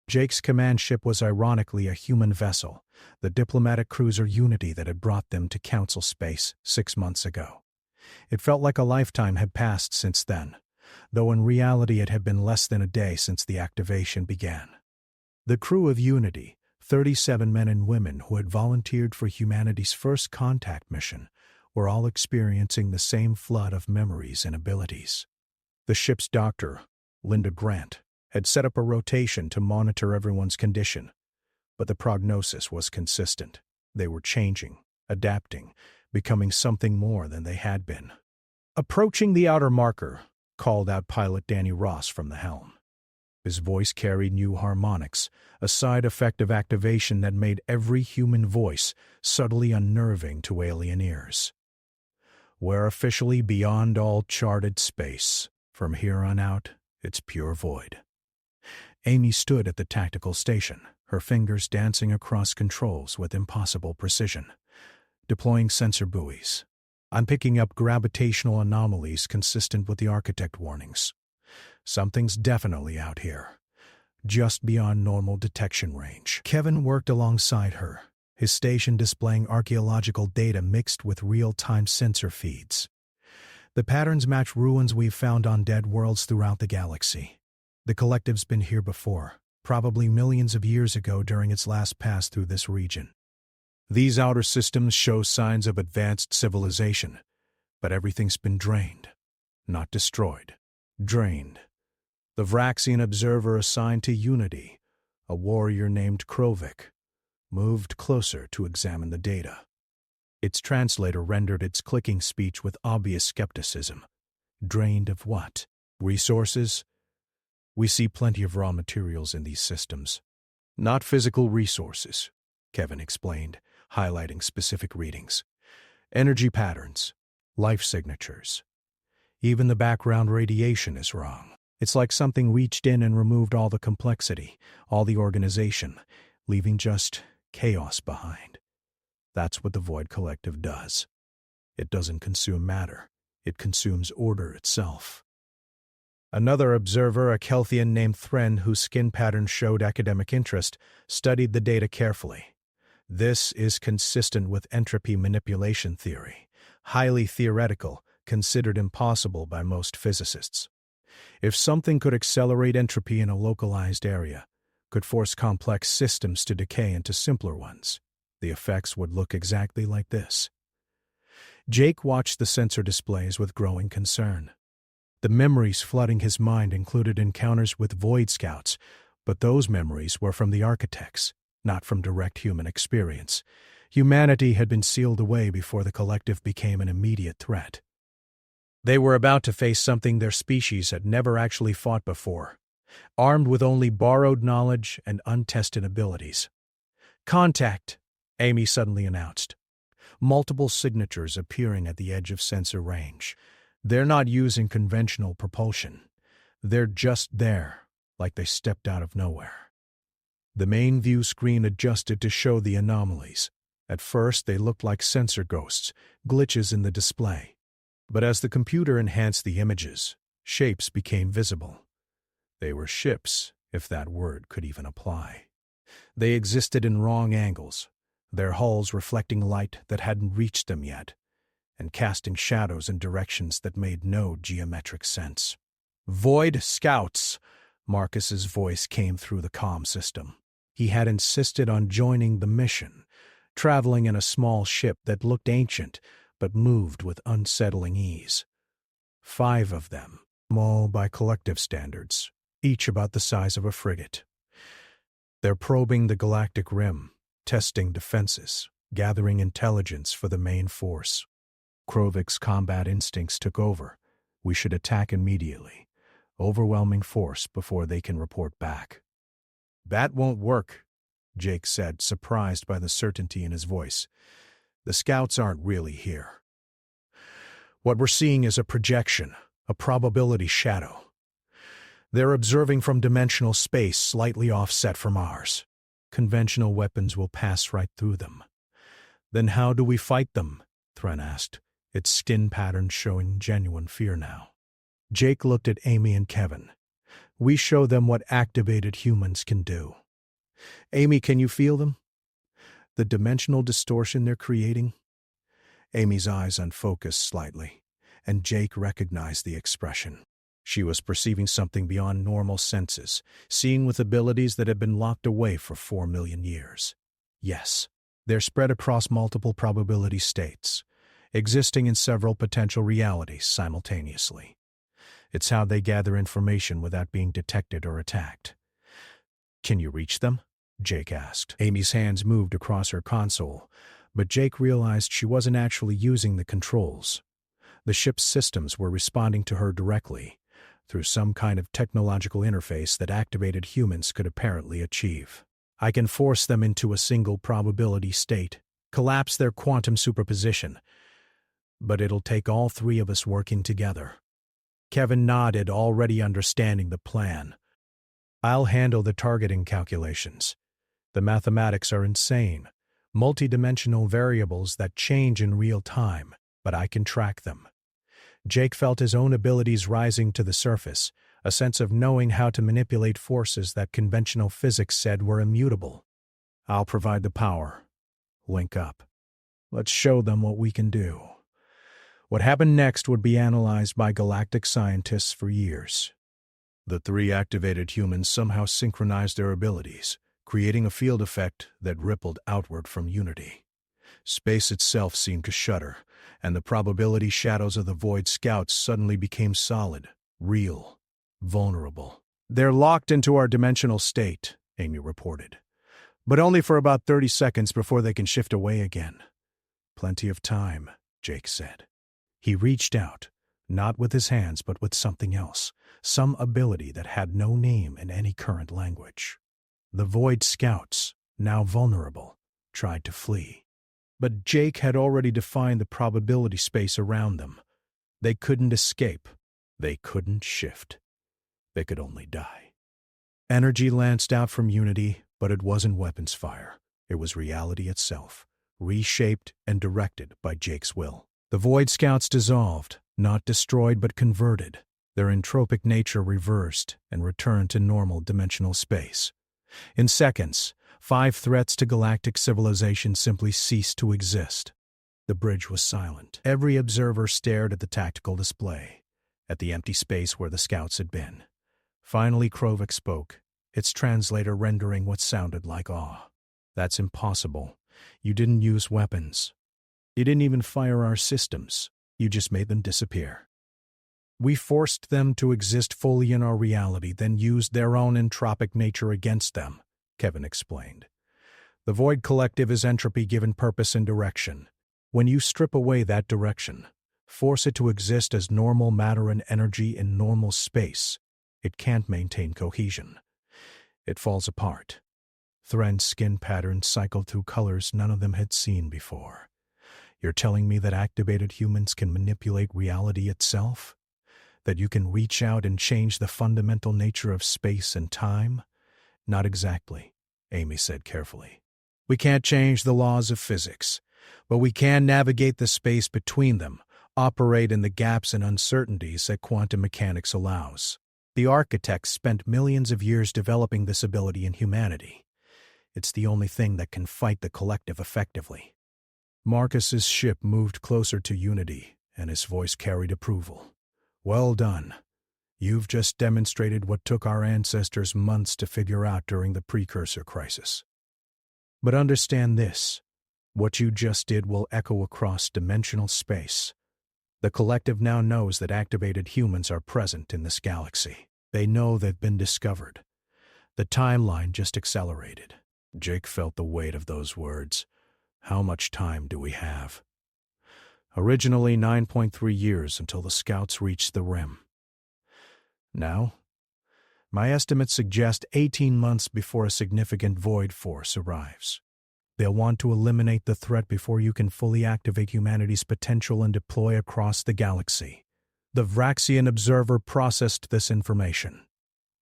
Jake's command ship was ironically a human vessel, the diplomatic cruiser Unity that had brought them to Council space 6 months ago. It felt like a lifetime had passed since then, though in reality it had been less than a day since the activation began. The crew of Unity, 37 men and women who had volunteered for humanity's first contact mission, were all experiencing the same flood of memories and abilities. The ship's doctor, Linda Grant, had set up a rotation to monitor everyone's condition, but the prognosis was consistent. They were changing, adapting, becoming something more than they had been. "Approaching the outer marker," called out pilot Danny Ross from the helm. His voice carried new harmonics, a side effect of activation that made every human voice subtly unnerving to alien ears. "We're officially beyond all charted space. From here on out, it's pure void." Amy stood at the tactical station, her fingers dancing across controls with impossible precision. Deploying sensor buoys. "I'm picking up gravitational anomalies consistent with the architect warnings. Something's definitely out here, just beyond normal detection range." Kevin worked alongside her, his station displaying archaeological data mixed with real-time sensor feeds. The patterns match ruins we've found on dead worlds throughout the galaxy. The collective's been here before, probably millions of years ago during its last pass through this region. These outer systems show signs of advanced civilization, but everything's been drained. Not destroyed. Drained. The Vraxian observer assigned to Unity, a warrior named Krovik, moved closer to examine the data. Its translator rendered its clicking speech with obvious skepticism. Drained of what? Resources? "We see plenty of raw materials in these systems. Not physical resources," Kevin explained, highlighting specific readings. "Energy patterns, life signatures. Even the background radiation is wrong. It's like something reached in and removed all the complexity, all the organization, leaving just chaos behind. That's what the Void Collective does. It doesn't consume matter. It consumes order itself." Another observer, a Kelthian named Thren, whose skin pattern showed academic interest, studied the data carefully. "This is consistent with entropy manipulation theory, highly theoretical, considered impossible by most physicists. If something could accelerate entropy in a localized area, could force complex systems to decay into simpler ones, the effects would look exactly like this." Jake watched the sensor displays with growing concern. The memories flooding his mind included encounters with Void Scouts, but those memories were from the architects, not from direct human experience. Humanity had been sealed away before the collective became an immediate threat. They were about to face something their species had never actually fought before, armed with only borrowed knowledge and untested abilities. "Contact," Amy suddenly announced. Multiple signatures appearing at the edge of sensor range. They're not using conventional propulsion. They're just there, like they stepped out of nowhere. The main view screen adjusted to show the anomalies. At first, they looked like sensor ghosts, glitches in the display. But as the computer enhanced the images, shapes became visible. They were ships, if that word could even apply. They existed in wrong angles, their hulls reflecting light that hadn't reached them yet, and casting shadows in directions that made no geometric sense. "Void Scouts," Marcus's voice came through the comm system. He had insisted on joining the mission, traveling in a small ship that looked ancient but moved with unsettling ease. 5 of them, small by collective standards, each about the size of a frigate. They're probing the galactic rim, testing defenses, gathering intelligence for the main force. Krovik's combat instincts took over. We should attack immediately. Overwhelming force before they can report back. "That won't work," Jake said, surprised by the certainty in his voice. "The scouts aren't really here. What we're seeing is a projection, a probability shadow. They're observing from dimensional space slightly offset from ours. Conventional weapons will pass right through them." "Then how do we fight them?" Thren asked, its skin pattern showing genuine fear now. Jake looked at Amy and Kevin. "We show them what activated humans can do." "Amy, can you feel them? The dimensional distortion they're creating?" Amy's eyes unfocused slightly, and Jake recognized the expression. She was perceiving something beyond normal senses, seeing with abilities that had been locked away for 4 million years. Yes, they're spread across multiple probability states, existing in several potential realities simultaneously. It's how they gather information without being detected or attacked. "Can you reach them?" Jake asked. Amy's hands moved across her console, but Jake realized she wasn't actually using the controls. The ship's systems were responding to her directly, through some kind of technological interface that activated humans could apparently achieve. "I can force them into a single probability state, collapse their quantum superposition, but it'll take all three of us working together." Kevin nodded, already understanding the plan. "I'll handle the targeting calculations. The mathematics are insane, multidimensional variables that change in real time, but I can track them." Jake felt his own abilities rising to the surface, a sense of knowing how to manipulate forces that conventional physics said were immutable. "I'll provide the power. Link up. Let's show them what we can do." What happened next would be analyzed by galactic scientists for years. The three activated humans somehow synchronized their abilities, creating a field effect that rippled outward from unity. Space itself seemed to shudder, and the probability shadows of the Void Scouts suddenly became solid, real, vulnerable. "They're locked into our dimensional state," Amy reported, "but only for about 30 seconds before they can shift away again." "Plenty of time," Jake said. He reached out, not with his hands but with something else, some ability that had no name in any current language. The Void Scouts, now vulnerable, tried to flee. But Jake had already defined the probability space around them. They couldn't escape. They couldn't shift. They could only die. Energy lanced out from Unity, but it wasn't weapons fire. It was reality itself, reshaped and directed by Jake's will. The Void Scouts dissolved, not destroyed but converted, their entropic nature reversed and returned to normal dimensional space. In seconds, 5 threats to galactic civilization simply ceased to exist. The bridge was silent. Every observer stared at the tactical display, at the empty space where the scouts had been. Finally, Krovik spoke, its translator rendering what sounded like awe. "That's impossible. You didn't use weapons. You didn't even fire our systems. You just made them disappear. We forced them to exist fully in our reality, then used their own entropic nature against them," Kevin explained. "The Void Collective is entropy given purpose and direction. When you strip away that direction, force it to exist as normal matter and energy in normal space, it can't maintain cohesion. It falls apart. Thren's skin patterns cycled through colors none of them had seen before. You're telling me that activated humans can manipulate reality itself? That you can reach out and change the fundamental nature of space and time?" "Not exactly," Amy said carefully. "We can't change the laws of physics, but we can navigate the space between them, operate in the gaps and uncertainties that quantum mechanics allows. The architects spent millions of years developing this ability in humanity. It's the only thing that can fight the collective effectively." Marcus's ship moved closer to Unity, and his voice carried approval. "Well done. You've just demonstrated what took our ancestors months to figure out during the precursor crisis. But understand this. What you just did will echo across dimensional space. The collective now knows that activated humans are present in this galaxy. They know they've been discovered. The timeline just accelerated." Jake felt the weight of those words. "How much time do we have?" "Originally 9.3 years until the scouts reached the rim. Now, my estimates suggest 18 months before a significant void force arrives. They'll want to eliminate the threat before you can fully activate humanity's potential and deploy across the galaxy. The Vraxian observer processed this information.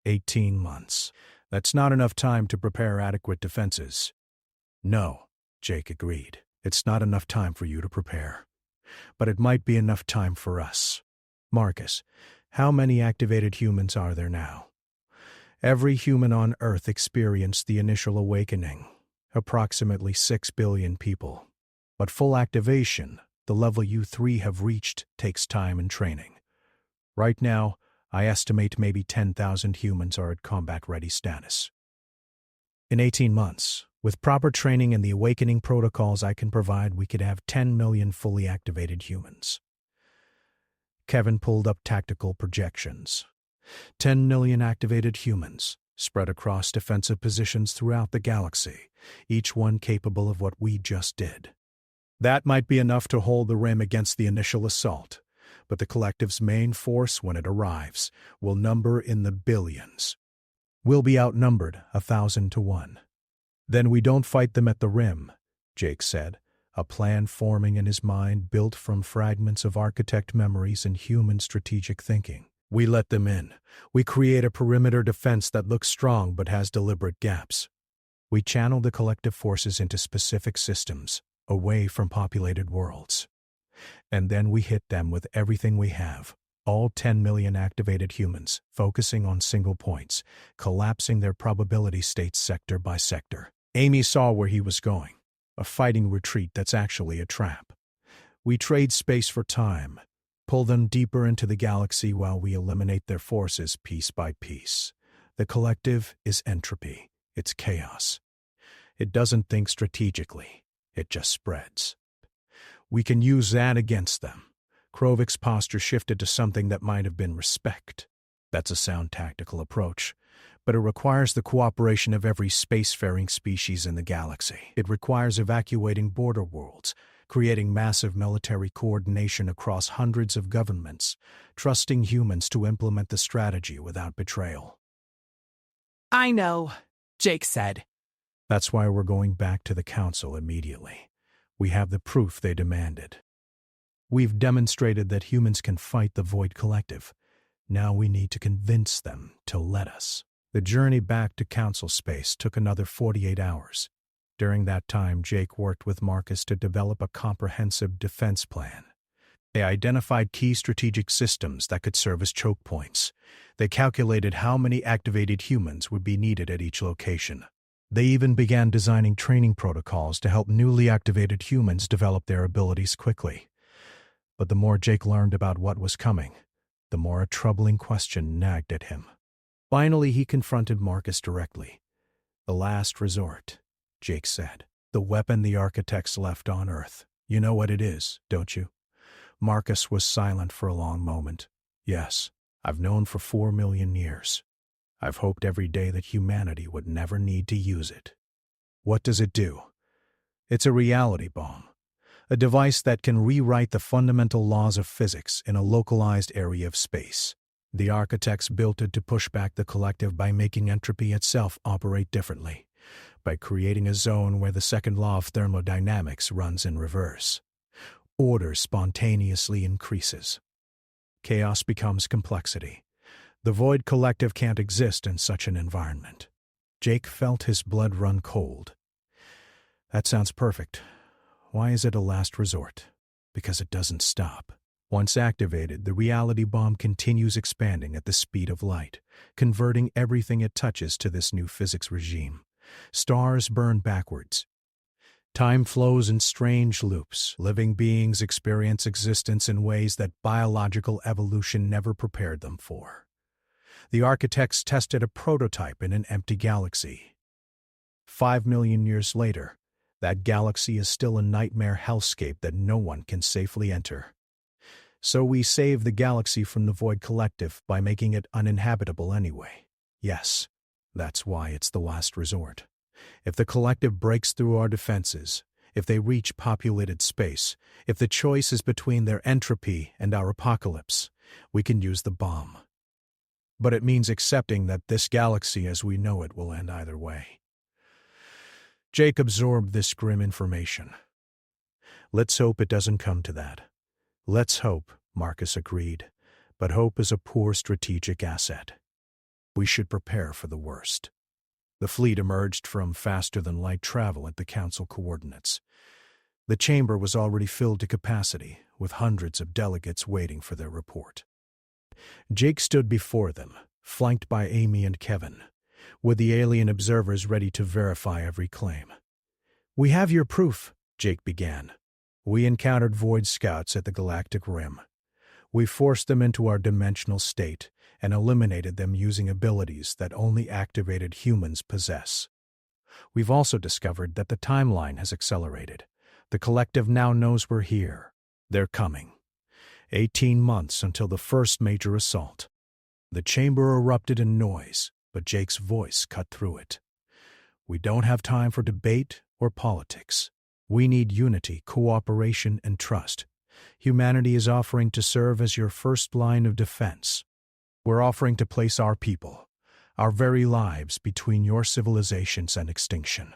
18 months. That's not enough time to prepare adequate defenses." "No," Jake agreed. "It's not enough time for you to prepare. But it might be enough time for us. Marcus, how many activated humans are there now?" "Every human on Earth experienced the initial awakening, approximately 6 billion people. But full activation, the level you three have reached, takes time and training. Right now, I estimate maybe 10,000 humans are at combat-ready status. In 18 months, with proper training and the awakening protocols I can provide, we could have 10 million fully activated humans. Kevin pulled up tactical projections. 10 million activated humans, spread across defensive positions throughout the galaxy, each one capable of what we just did. That might be enough to hold the rim against the initial assault, but the collective's main force, when it arrives, will number in the billions. We'll be outnumbered 1,000 to 1. Then we don't fight them at the rim, Jake said, a plan forming in his mind built from fragments of architect memories and human strategic thinking. We let them in. We create a perimeter defense that looks strong but has deliberate gaps. We channel the collective forces into specific systems, away from populated worlds. And then we hit them with everything we have, all 10 million activated humans, focusing on single points, collapsing their probability states sector by sector. Amy saw where he was going, a fighting retreat that's actually a trap. We trade space for time, pull them deeper into the galaxy while we eliminate their forces piece by piece. The collective is entropy. It's chaos. It doesn't think strategically. It just spreads. We can use that against them. Krovik's posture shifted to something that might have been respect. That's a sound tactical approach, but it requires the cooperation of every spacefaring species in the galaxy. It requires evacuating border worlds, creating massive military coordination across hundreds of governments, trusting humans to implement the strategy without betrayal. I know, Jake said. That's why we're going back to the Council immediately. We have the proof they demanded. We've demonstrated that humans can fight the Void Collective. Now we need to convince them to let us. The journey back to Council space took another 48 hours. During that time, Jake worked with Marcus to develop a comprehensive defense plan. They identified key strategic systems that could serve as choke points. They calculated how many activated humans would be needed at each location. They even began designing training protocols to help newly activated humans develop their abilities quickly. But the more Jake learned about what was coming, the more a troubling question nagged at him. Finally, he confronted Marcus directly. The last resort, Jake said. The weapon the architects left on Earth. You know what it is, don't you? Marcus was silent for a long moment. Yes, I've known for 4 million years. I've hoped every day that humanity would never need to use it. What does it do? It's a reality bomb. A device that can rewrite the fundamental laws of physics in a localized area of space. The architects built it to push back the collective by making entropy itself operate differently, by creating a zone where the second law of thermodynamics runs in reverse. Order spontaneously increases. Chaos becomes complexity. The Void Collective can't exist in such an environment. Jake felt his blood run cold. That sounds perfect. Why is it a last resort? Because it doesn't stop. Once activated, the reality bomb continues expanding at the speed of light, converting everything it touches to this new physics regime. Stars burn backwards. Time flows in strange loops. Living beings experience existence in ways that biological evolution never prepared them for. The architects tested a prototype in an empty galaxy. 5 million years later, that galaxy is still a nightmare hellscape that no one can safely enter. So we save the galaxy from the Void Collective by making it uninhabitable anyway. Yes, that's why it's the last resort. If the collective breaks through our defenses, if they reach populated space, if the choice is between their entropy and our apocalypse, we can use the bomb. But it means accepting that this galaxy as we know it will end either way. Jake absorbed this grim information. Let's hope it doesn't come to that. Let's hope, Marcus agreed, but hope is a poor strategic asset. We should prepare for the worst. The fleet emerged from faster-than-light travel at the Council coordinates. The chamber was already filled to capacity, with hundreds of delegates waiting for their report. Jake stood before them, flanked by Amy and Kevin, with the alien observers ready to verify every claim. "We have your proof," Jake began. "We encountered Void Scouts at the Galactic Rim. We forced them into our dimensional state and eliminated them using abilities that only activated humans possess. We've also discovered that the timeline has accelerated. The collective now knows we're here. They're coming. 18 months until the first major assault. The chamber erupted in noise, but Jake's voice cut through it. We don't have time for debate or politics. We need unity, cooperation, and trust. Humanity is offering to serve as your first line of defense. We're offering to place our people, our very lives, between your civilizations and extinction.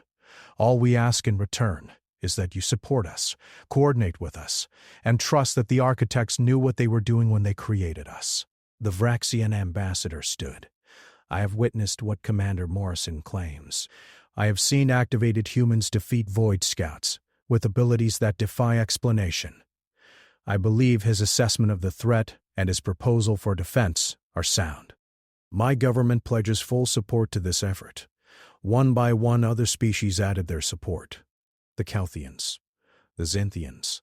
All we ask in return is that you support us, coordinate with us, and trust that the architects knew what they were doing when they created us. The Vraxian ambassador stood. I have witnessed what Commander Morrison claims. I have seen activated humans defeat Void Scouts with abilities that defy explanation. I believe his assessment of the threat and his proposal for defense are sound. My government pledges full support to this effort. One by one, other species added their support. The Calthians, the Xinthians,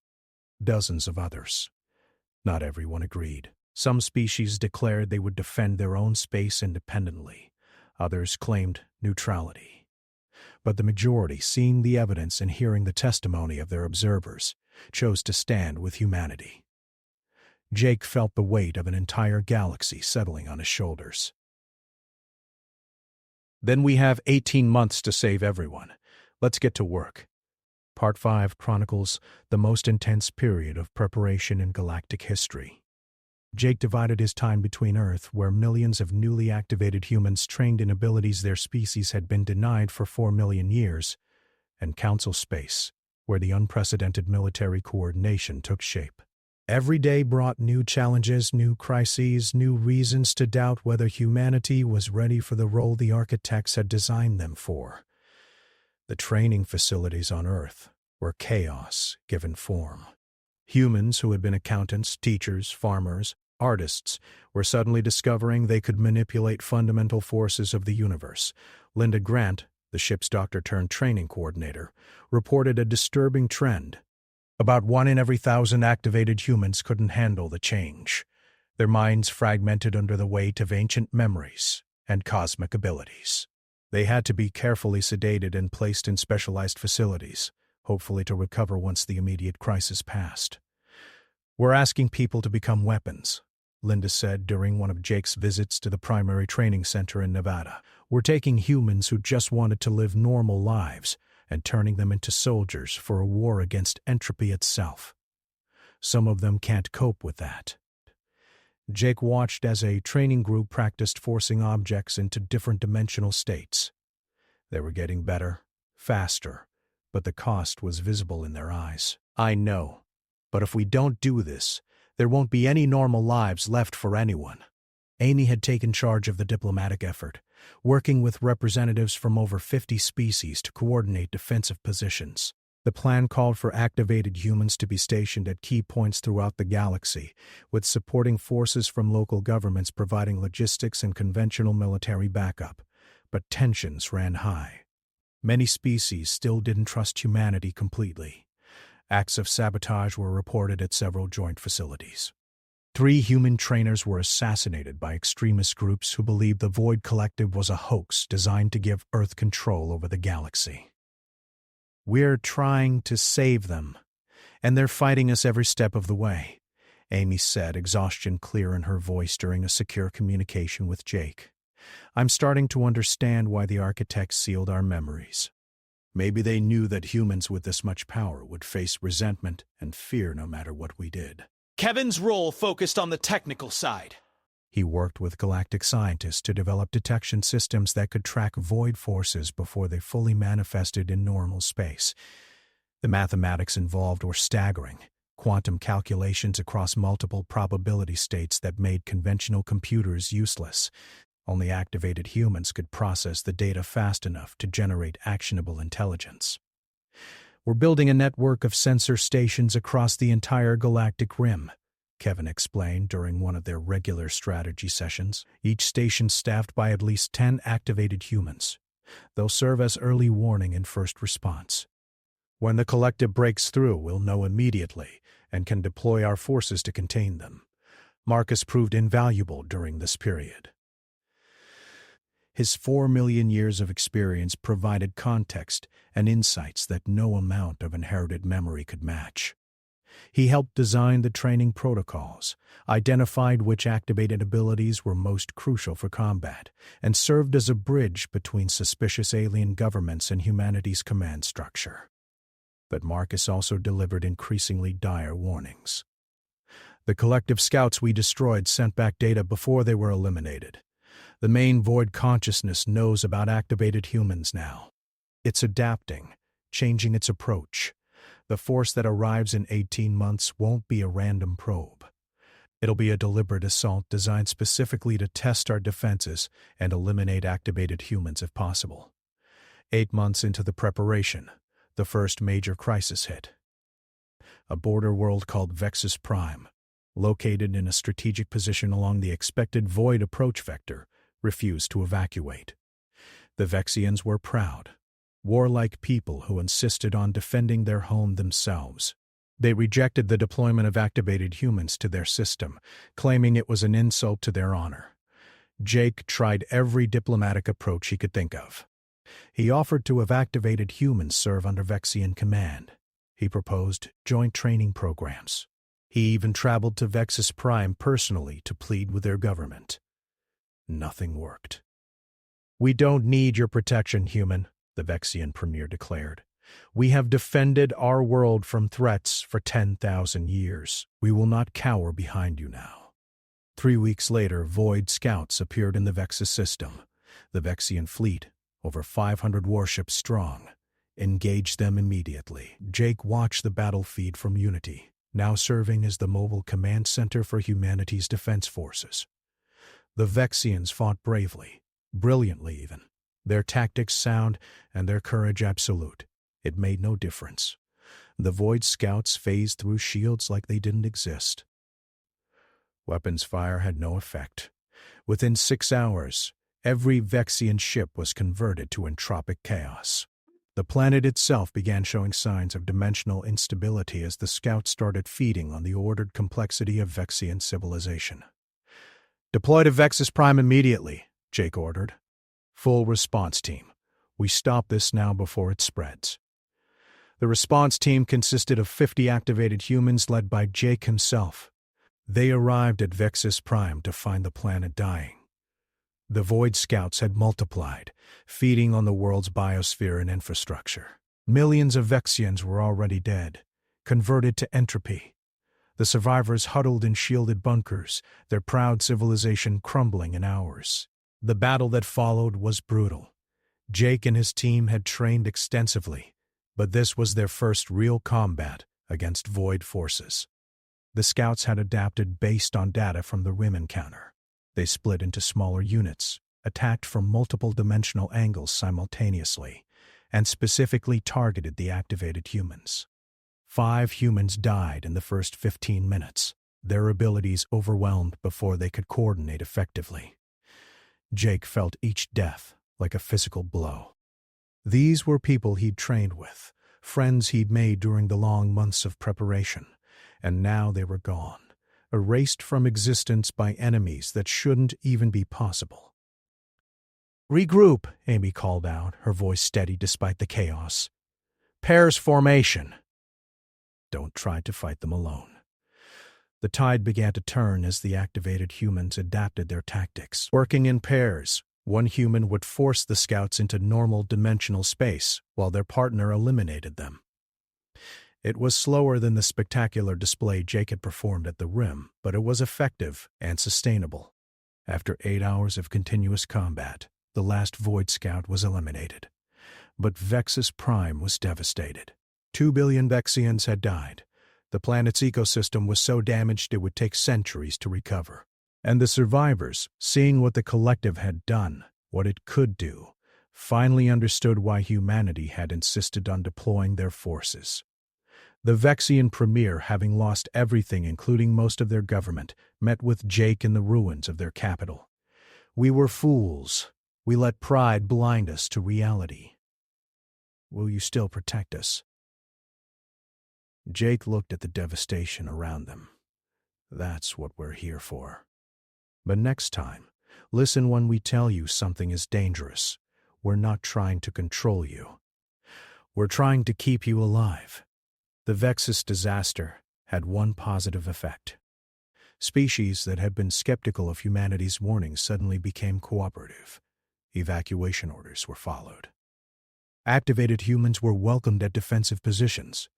dozens of others. Not everyone agreed. Some species declared they would defend their own space independently. Others claimed neutrality. But the majority, seeing the evidence and hearing the testimony of their observers, chose to stand with humanity. Jake felt the weight of an entire galaxy settling on his shoulders. Then we have 18 months to save everyone. Let's get to work. Part 5 chronicles the most intense period of preparation in galactic history. Jake divided his time between Earth, where millions of newly activated humans trained in abilities their species had been denied for 4 million years, and Council Space, where the unprecedented military coordination took shape. Every day brought new challenges, new crises, new reasons to doubt whether humanity was ready for the role the architects had designed them for. The training facilities on Earth were chaos given form. Humans who had been accountants, teachers, farmers, artists were suddenly discovering they could manipulate fundamental forces of the universe. Linda Grant, the ship's doctor-turned-training coordinator, reported a disturbing trend. About 1 in every 1,000 activated humans couldn't handle the change, their minds fragmented under the weight of ancient memories and cosmic abilities. They had to be carefully sedated and placed in specialized facilities, hopefully to recover once the immediate crisis passed. We're asking people to become weapons, Linda said during one of Jake's visits to the primary training center in Nevada. We're taking humans who just wanted to live normal lives and turning them into soldiers for a war against entropy itself. Some of them can't cope with that. Jake watched as a training group practiced forcing objects into different dimensional states. They were getting better, faster, but the cost was visible in their eyes. I know, but if we don't do this, there won't be any normal lives left for anyone. Amy had taken charge of the diplomatic effort, working with representatives from over 50 species to coordinate defensive positions. The plan called for activated humans to be stationed at key points throughout the galaxy, with supporting forces from local governments providing logistics and conventional military backup. But tensions ran high. Many species still didn't trust humanity completely. Acts of sabotage were reported at several joint facilities. 3 human trainers were assassinated by extremist groups who believed the Void Collective was a hoax designed to give Earth control over the galaxy. We're trying to save them, and they're fighting us every step of the way, Amy said, exhaustion clear in her voice during a secure communication with Jake. I'm starting to understand why the architects sealed our memories. Maybe they knew that humans with this much power would face resentment and fear no matter what we did. Kevin's role focused on the technical side. He worked with galactic scientists to develop detection systems that could track void forces before they fully manifested in normal space. The mathematics involved were staggering, quantum calculations across multiple probability states that made conventional computers useless. Only activated humans could process the data fast enough to generate actionable intelligence. We're building a network of sensor stations across the entire galactic rim, Kevin explained during one of their regular strategy sessions. Each station staffed by at least 10 activated humans. They'll serve as early warning and first response. When the collective breaks through, we'll know immediately and can deploy our forces to contain them. Marcus proved invaluable during this period. His 4 million years of experience provided context and insights that no amount of inherited memory could match. He helped design the training protocols, identified which activated abilities were most crucial for combat, and served as a bridge between suspicious alien governments and humanity's command structure. But Marcus also delivered increasingly dire warnings. The collective scouts we destroyed sent back data before they were eliminated. The main void consciousness knows about activated humans now. It's adapting, changing its approach. The force that arrives in 18 months won't be a random probe. It'll be a deliberate assault designed specifically to test our defenses and eliminate activated humans if possible. 8 months into the preparation, the first major crisis hit. A border world called Vexus Prime, located in a strategic position along the expected void approach vector, refused to evacuate. The Vexians were proud, warlike people who insisted on defending their home themselves. They rejected the deployment of activated humans to their system, claiming it was an insult to their honor. Jake tried every diplomatic approach he could think of. He offered to have activated humans serve under Vexian command. He proposed joint training programs. He even traveled to Vexus Prime personally to plead with their government. Nothing worked. "We don't need your protection, human," the Vexian premier declared. "We have defended our world from threats for 10,000 years. We will not cower behind you now." 3 weeks later, Void scouts appeared in the Vexus system. The Vexian fleet, over 500 warships strong, engaged them immediately. Jake watched the battle feed from Unity, now serving as the mobile command center for humanity's defense forces. The Vexians fought bravely, brilliantly even. Their tactics sound and their courage absolute. It made no difference. The Void scouts phased through shields like they didn't exist. Weapons fire had no effect. Within 6 hours, every Vexian ship was converted to entropic chaos. The planet itself began showing signs of dimensional instability as the scouts started feeding on the ordered complexity of Vexian civilization. "Deploy to Vexus Prime immediately," Jake ordered. "Full response team. We stop this now before it spreads." The response team consisted of 50 activated humans led by Jake himself. They arrived at Vexus Prime to find the planet dying. The Void Scouts had multiplied, feeding on the world's biosphere and infrastructure. Millions of Vexians were already dead, converted to entropy. The survivors huddled in shielded bunkers, their proud civilization crumbling in hours. The battle that followed was brutal. Jake and his team had trained extensively, but this was their first real combat against Void forces. The scouts had adapted based on data from the Rim encounter. They split into smaller units, attacked from multiple dimensional angles simultaneously, and specifically targeted the activated humans. 5 humans died in the first 15 minutes, their abilities overwhelmed before they could coordinate effectively. Jake felt each death like a physical blow. These were people he'd trained with, friends he'd made during the long months of preparation, and now they were gone, erased from existence by enemies that shouldn't even be possible. "Regroup," Amy called out, her voice steady despite the chaos. "Pairs formation." Don't try to fight them alone. The tide began to turn as the activated humans adapted their tactics. Working in pairs, one human would force the scouts into normal dimensional space while their partner eliminated them. It was slower than the spectacular display Jake had performed at the Rim, but it was effective and sustainable. After 8 hours of continuous combat, the last Void Scout was eliminated. But Vexus Prime was devastated. 2 billion Vexians had died. The planet's ecosystem was so damaged it would take centuries to recover. And the survivors, seeing what the collective had done, what it could do, finally understood why humanity had insisted on deploying their forces. The Vexian premier, having lost everything including most of their government, met with Jake in the ruins of their capital. "We were fools. We let pride blind us to reality. Will you still protect us?" Jake looked at the devastation around them. That's what we're here for. But next time, listen when we tell you something is dangerous. We're not trying to control you. We're trying to keep you alive. The Vexus disaster had one positive effect. Species that had been skeptical of humanity's warnings suddenly became cooperative. Evacuation orders were followed. Activated humans were welcomed at defensive positions.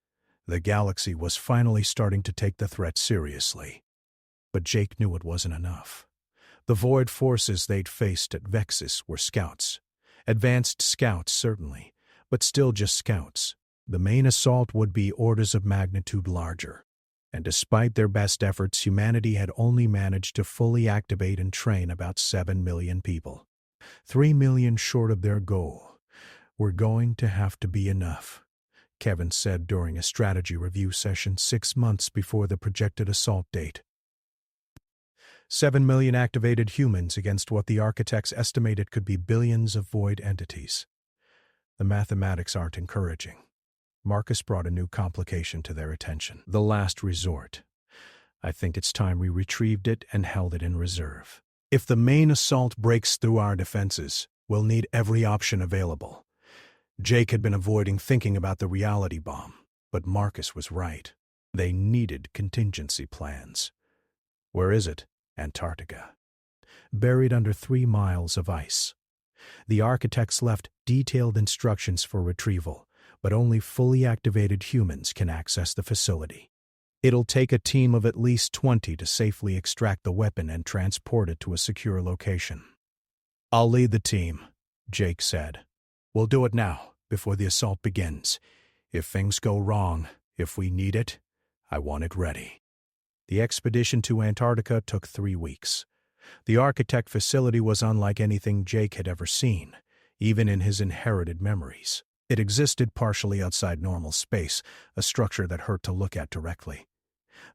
The galaxy was finally starting to take the threat seriously. But Jake knew it wasn't enough. The void forces they'd faced at Vexus were scouts. Advanced scouts, certainly, but still just scouts. The main assault would be orders of magnitude larger. And despite their best efforts, humanity had only managed to fully activate and train about 7 million people. 3 million short of their goal. We're going to have to be enough, Kevin said during a strategy review session 6 months before the projected assault date. 7 million activated humans against what the architects estimated could be billions of void entities. The mathematics aren't encouraging. Marcus brought a new complication to their attention. The last resort. I think it's time we retrieved it and held it in reserve. If the main assault breaks through our defenses, we'll need every option available. Jake had been avoiding thinking about the reality bomb, but Marcus was right. They needed contingency plans. Where is it? Antarctica. Buried under 3 miles of ice. The architects left detailed instructions for retrieval, but only fully activated humans can access the facility. It'll take a team of at least 20 to safely extract the weapon and transport it to a secure location. I'll lead the team, Jake said. We'll do it now, before the assault begins. If things go wrong, if we need it, I want it ready. The expedition to Antarctica took 3 weeks. The architect facility was unlike anything Jake had ever seen, even in his inherited memories. It existed partially outside normal space, a structure that hurt to look at directly.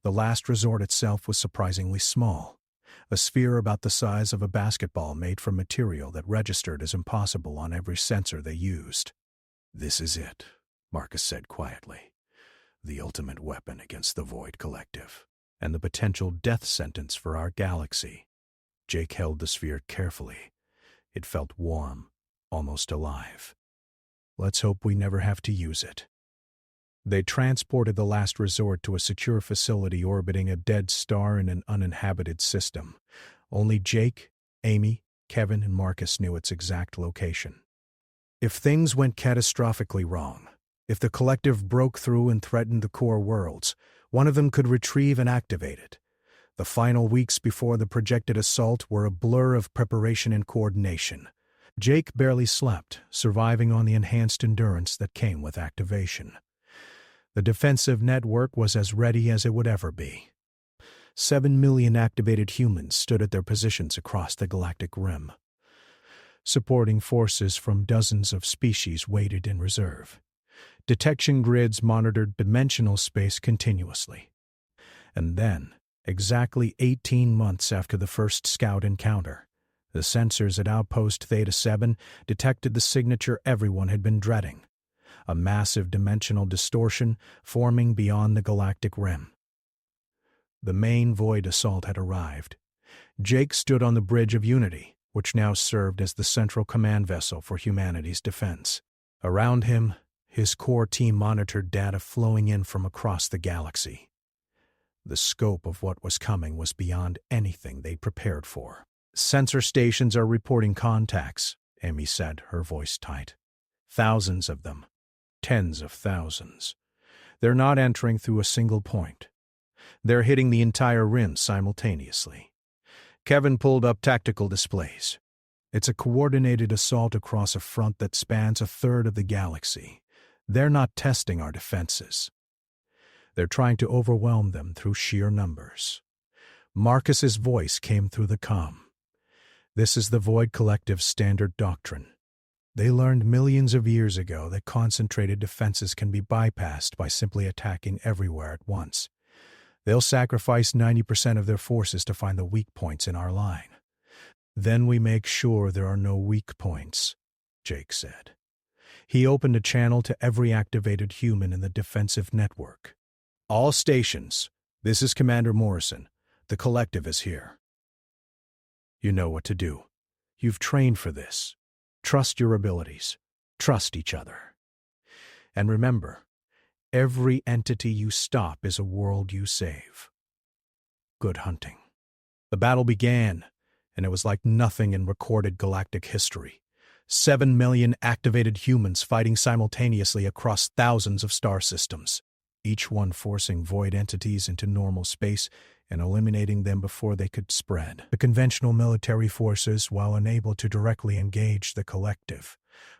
The last resort itself was surprisingly small, a sphere about the size of a basketball made from material that registered as impossible on every sensor they used. This is it, Marcus said quietly. The ultimate weapon against the Void Collective, and the potential death sentence for our galaxy. Jake held the sphere carefully. It felt warm, almost alive. Let's hope we never have to use it. They transported the last resort to a secure facility orbiting a dead star in an uninhabited system. Only Jake, Amy, Kevin, and Marcus knew its exact location. If things went catastrophically wrong, if the collective broke through and threatened the core worlds, one of them could retrieve and activate it. The final weeks before the projected assault were a blur of preparation and coordination. Jake barely slept, surviving on the enhanced endurance that came with activation. The defensive network was as ready as it would ever be. 7 million activated humans stood at their positions across the galactic rim. Supporting forces from dozens of species waited in reserve. Detection grids monitored dimensional space continuously. And then, exactly 18 months after the first scout encounter, the sensors at Outpost Theta 7 detected the signature everyone had been dreading, a massive dimensional distortion forming beyond the galactic rim. The main void assault had arrived. Jake stood on the Bridge of Unity, which now served as the central command vessel for humanity's defense. Around him, his core team monitored data flowing in from across the galaxy. The scope of what was coming was beyond anything they'd prepared for. Sensor stations are reporting contacts, Amy said, her voice tight. Thousands of them. Tens of thousands. They're not entering through a single point. They're hitting the entire rim simultaneously. Kevin pulled up tactical displays. It's a coordinated assault across a front that spans a third of the galaxy. They're not testing our defenses. They're trying to overwhelm them through sheer numbers. Marcus's voice came through the comm. This is the Void Collective's standard doctrine. They learned millions of years ago that concentrated defenses can be bypassed by simply attacking everywhere at once. They'll sacrifice 90% of their forces to find the weak points in our line. Then we make sure there are no weak points, Jake said. He opened a channel to every activated human in the defensive network. All stations, this is Commander Morrison. The collective is here. You know what to do. You've trained for this. Trust your abilities. Trust each other. And remember, every entity you stop is a world you save. Good hunting. The battle began, and it was like nothing in recorded galactic history. 7 million activated humans fighting simultaneously across thousands of star systems, each one forcing void entities into normal space and eliminating them before they could spread. The conventional military forces, while unable to directly engage the collective,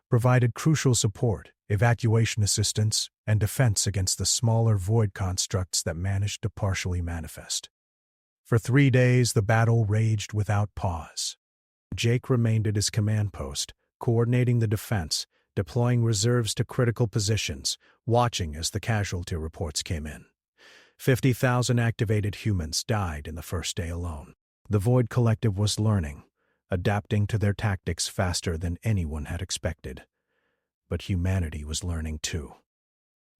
provided crucial support, evacuation assistance, and defense against the smaller void constructs that managed to partially manifest. For 3 days, the battle raged without pause. Jake remained at his command post, coordinating the defense, deploying reserves to critical positions, watching as the casualty reports came in. 50,000 activated humans died in the first day alone. The Void Collective was learning, adapting to their tactics faster than anyone had expected. But humanity was learning too.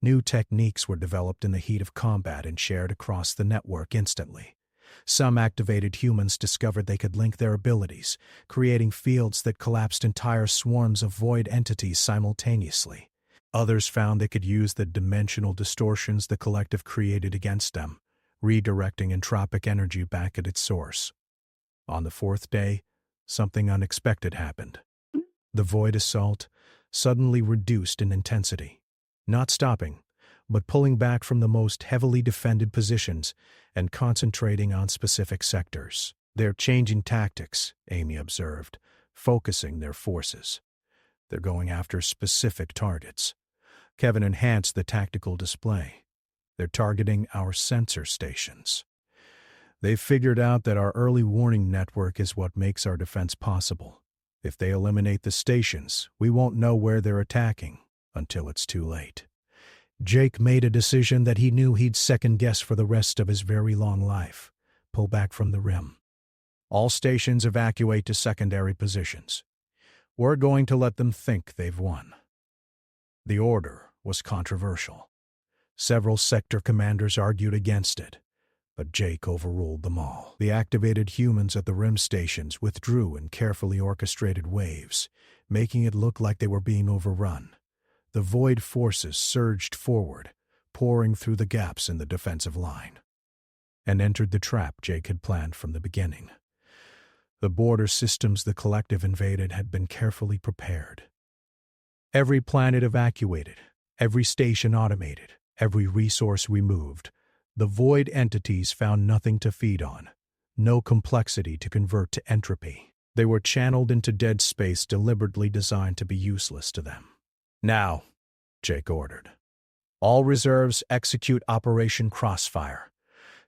New techniques were developed in the heat of combat and shared across the network instantly. Some activated humans discovered they could link their abilities, creating fields that collapsed entire swarms of void entities simultaneously. Others found they could use the dimensional distortions the collective created against them, redirecting entropic energy back at its source. On the 4th day, something unexpected happened. The void assault suddenly reduced in intensity, not stopping, but pulling back from the most heavily defended positions and concentrating on specific sectors. They're changing tactics, Amy observed, focusing their forces. They're going after specific targets. Kevin enhanced the tactical display. They're targeting our sensor stations. They've figured out that our early warning network is what makes our defense possible. If they eliminate the stations, we won't know where they're attacking until it's too late. Jake made a decision that he knew he'd second-guess for the rest of his very long life. Pull back from the rim. All stations evacuate to secondary positions. We're going to let them think they've won. The order was controversial. Several sector commanders argued against it, but Jake overruled them all. The activated humans at the rim stations withdrew in carefully orchestrated waves, making it look like they were being overrun. The void forces surged forward, pouring through the gaps in the defensive line, and entered the trap Jake had planned from the beginning. The border systems the collective invaded had been carefully prepared. Every planet evacuated, every station automated, every resource removed. The void entities found nothing to feed on, no complexity to convert to entropy. They were channeled into dead space deliberately designed to be useless to them. Now, Jake ordered. All reserves execute Operation Crossfire.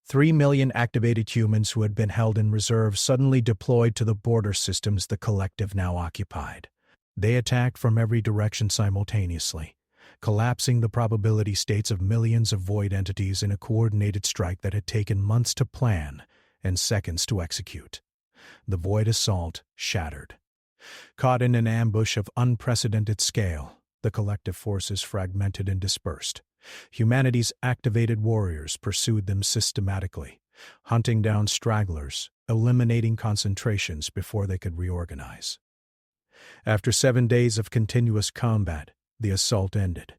3 million activated humans who had been held in reserve suddenly deployed to the border systems the collective now occupied. They attacked from every direction simultaneously, collapsing the probability states of millions of void entities in a coordinated strike that had taken months to plan and seconds to execute. The void assault shattered. Caught in an ambush of unprecedented scale, the collective forces fragmented and dispersed. Humanity's activated warriors pursued them systematically, hunting down stragglers, eliminating concentrations before they could reorganize. After 7 days of continuous combat, the assault ended.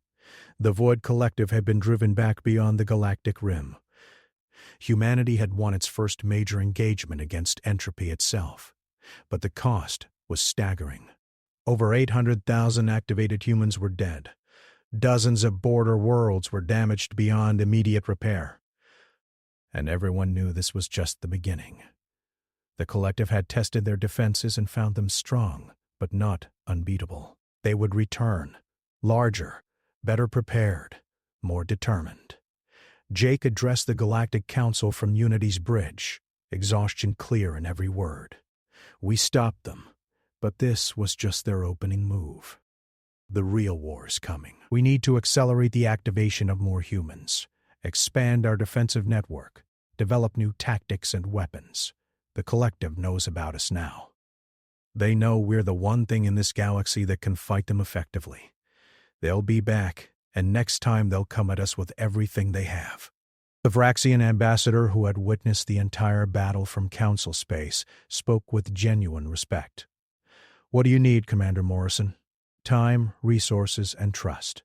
The Void Collective had been driven back beyond the galactic rim. Humanity had won its first major engagement against entropy itself, but the cost was staggering. Over 800,000 activated humans were dead. Dozens of border worlds were damaged beyond immediate repair. And everyone knew this was just the beginning. The collective had tested their defenses and found them strong, but not unbeatable. They would return, larger, better prepared, more determined. Jake addressed the Galactic Council from Unity's bridge, exhaustion clear in every word. We stopped them, but this was just their opening move. The real war is coming. We need to accelerate the activation of more humans, expand our defensive network, develop new tactics and weapons. The collective knows about us now. They know we're the one thing in this galaxy that can fight them effectively. They'll be back, and next time they'll come at us with everything they have. The Vraxian ambassador, who had witnessed the entire battle from Council space, spoke with genuine respect. "What do you need, Commander Morrison?" "Time, resources, and trust.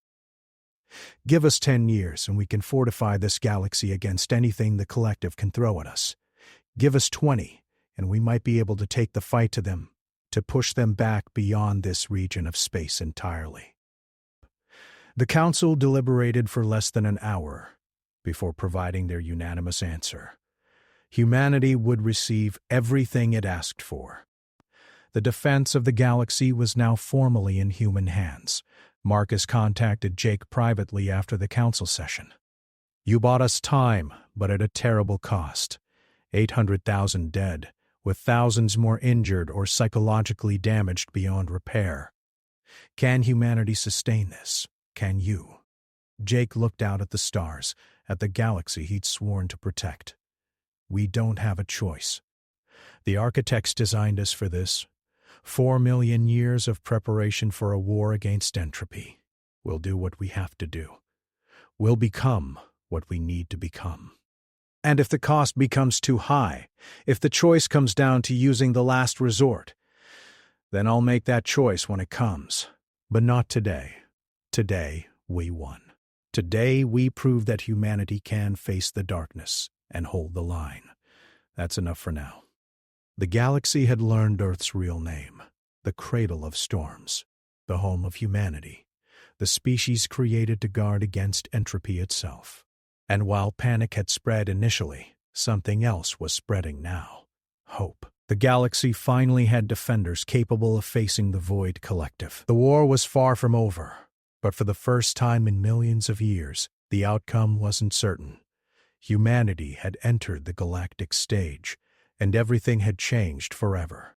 Give us 10 years and we can fortify this galaxy against anything the Collective can throw at us. Give us 20 and we might be able to take the fight to them, to push them back beyond this region of space entirely." The Council deliberated for less than an hour before providing their unanimous answer. Humanity would receive everything it asked for. The defense of the galaxy was now formally in human hands. Marcus contacted Jake privately after the council session. "You bought us time, but at a terrible cost. 800,000 dead, with thousands more injured or psychologically damaged beyond repair. Can humanity sustain this? Can you?" Jake looked out at the stars, at the galaxy he'd sworn to protect. "We don't have a choice. The architects designed us for this. 4 million years of preparation for a war against entropy. We'll do what we have to do. We'll become what we need to become. And if the cost becomes too high, if the choice comes down to using the last resort, then I'll make that choice when it comes. But not today. Today, we won. Today, we prove that humanity can face the darkness and hold the line. That's enough for now." The galaxy had learned Earth's real name, the cradle of storms, the home of humanity, the species created to guard against entropy itself. And while panic had spread initially, something else was spreading now: hope. The galaxy finally had defenders capable of facing the Void Collective. The war was far from over, but for the first time in millions of years, the outcome wasn't certain. Humanity had entered the galactic stage, and everything had changed forever.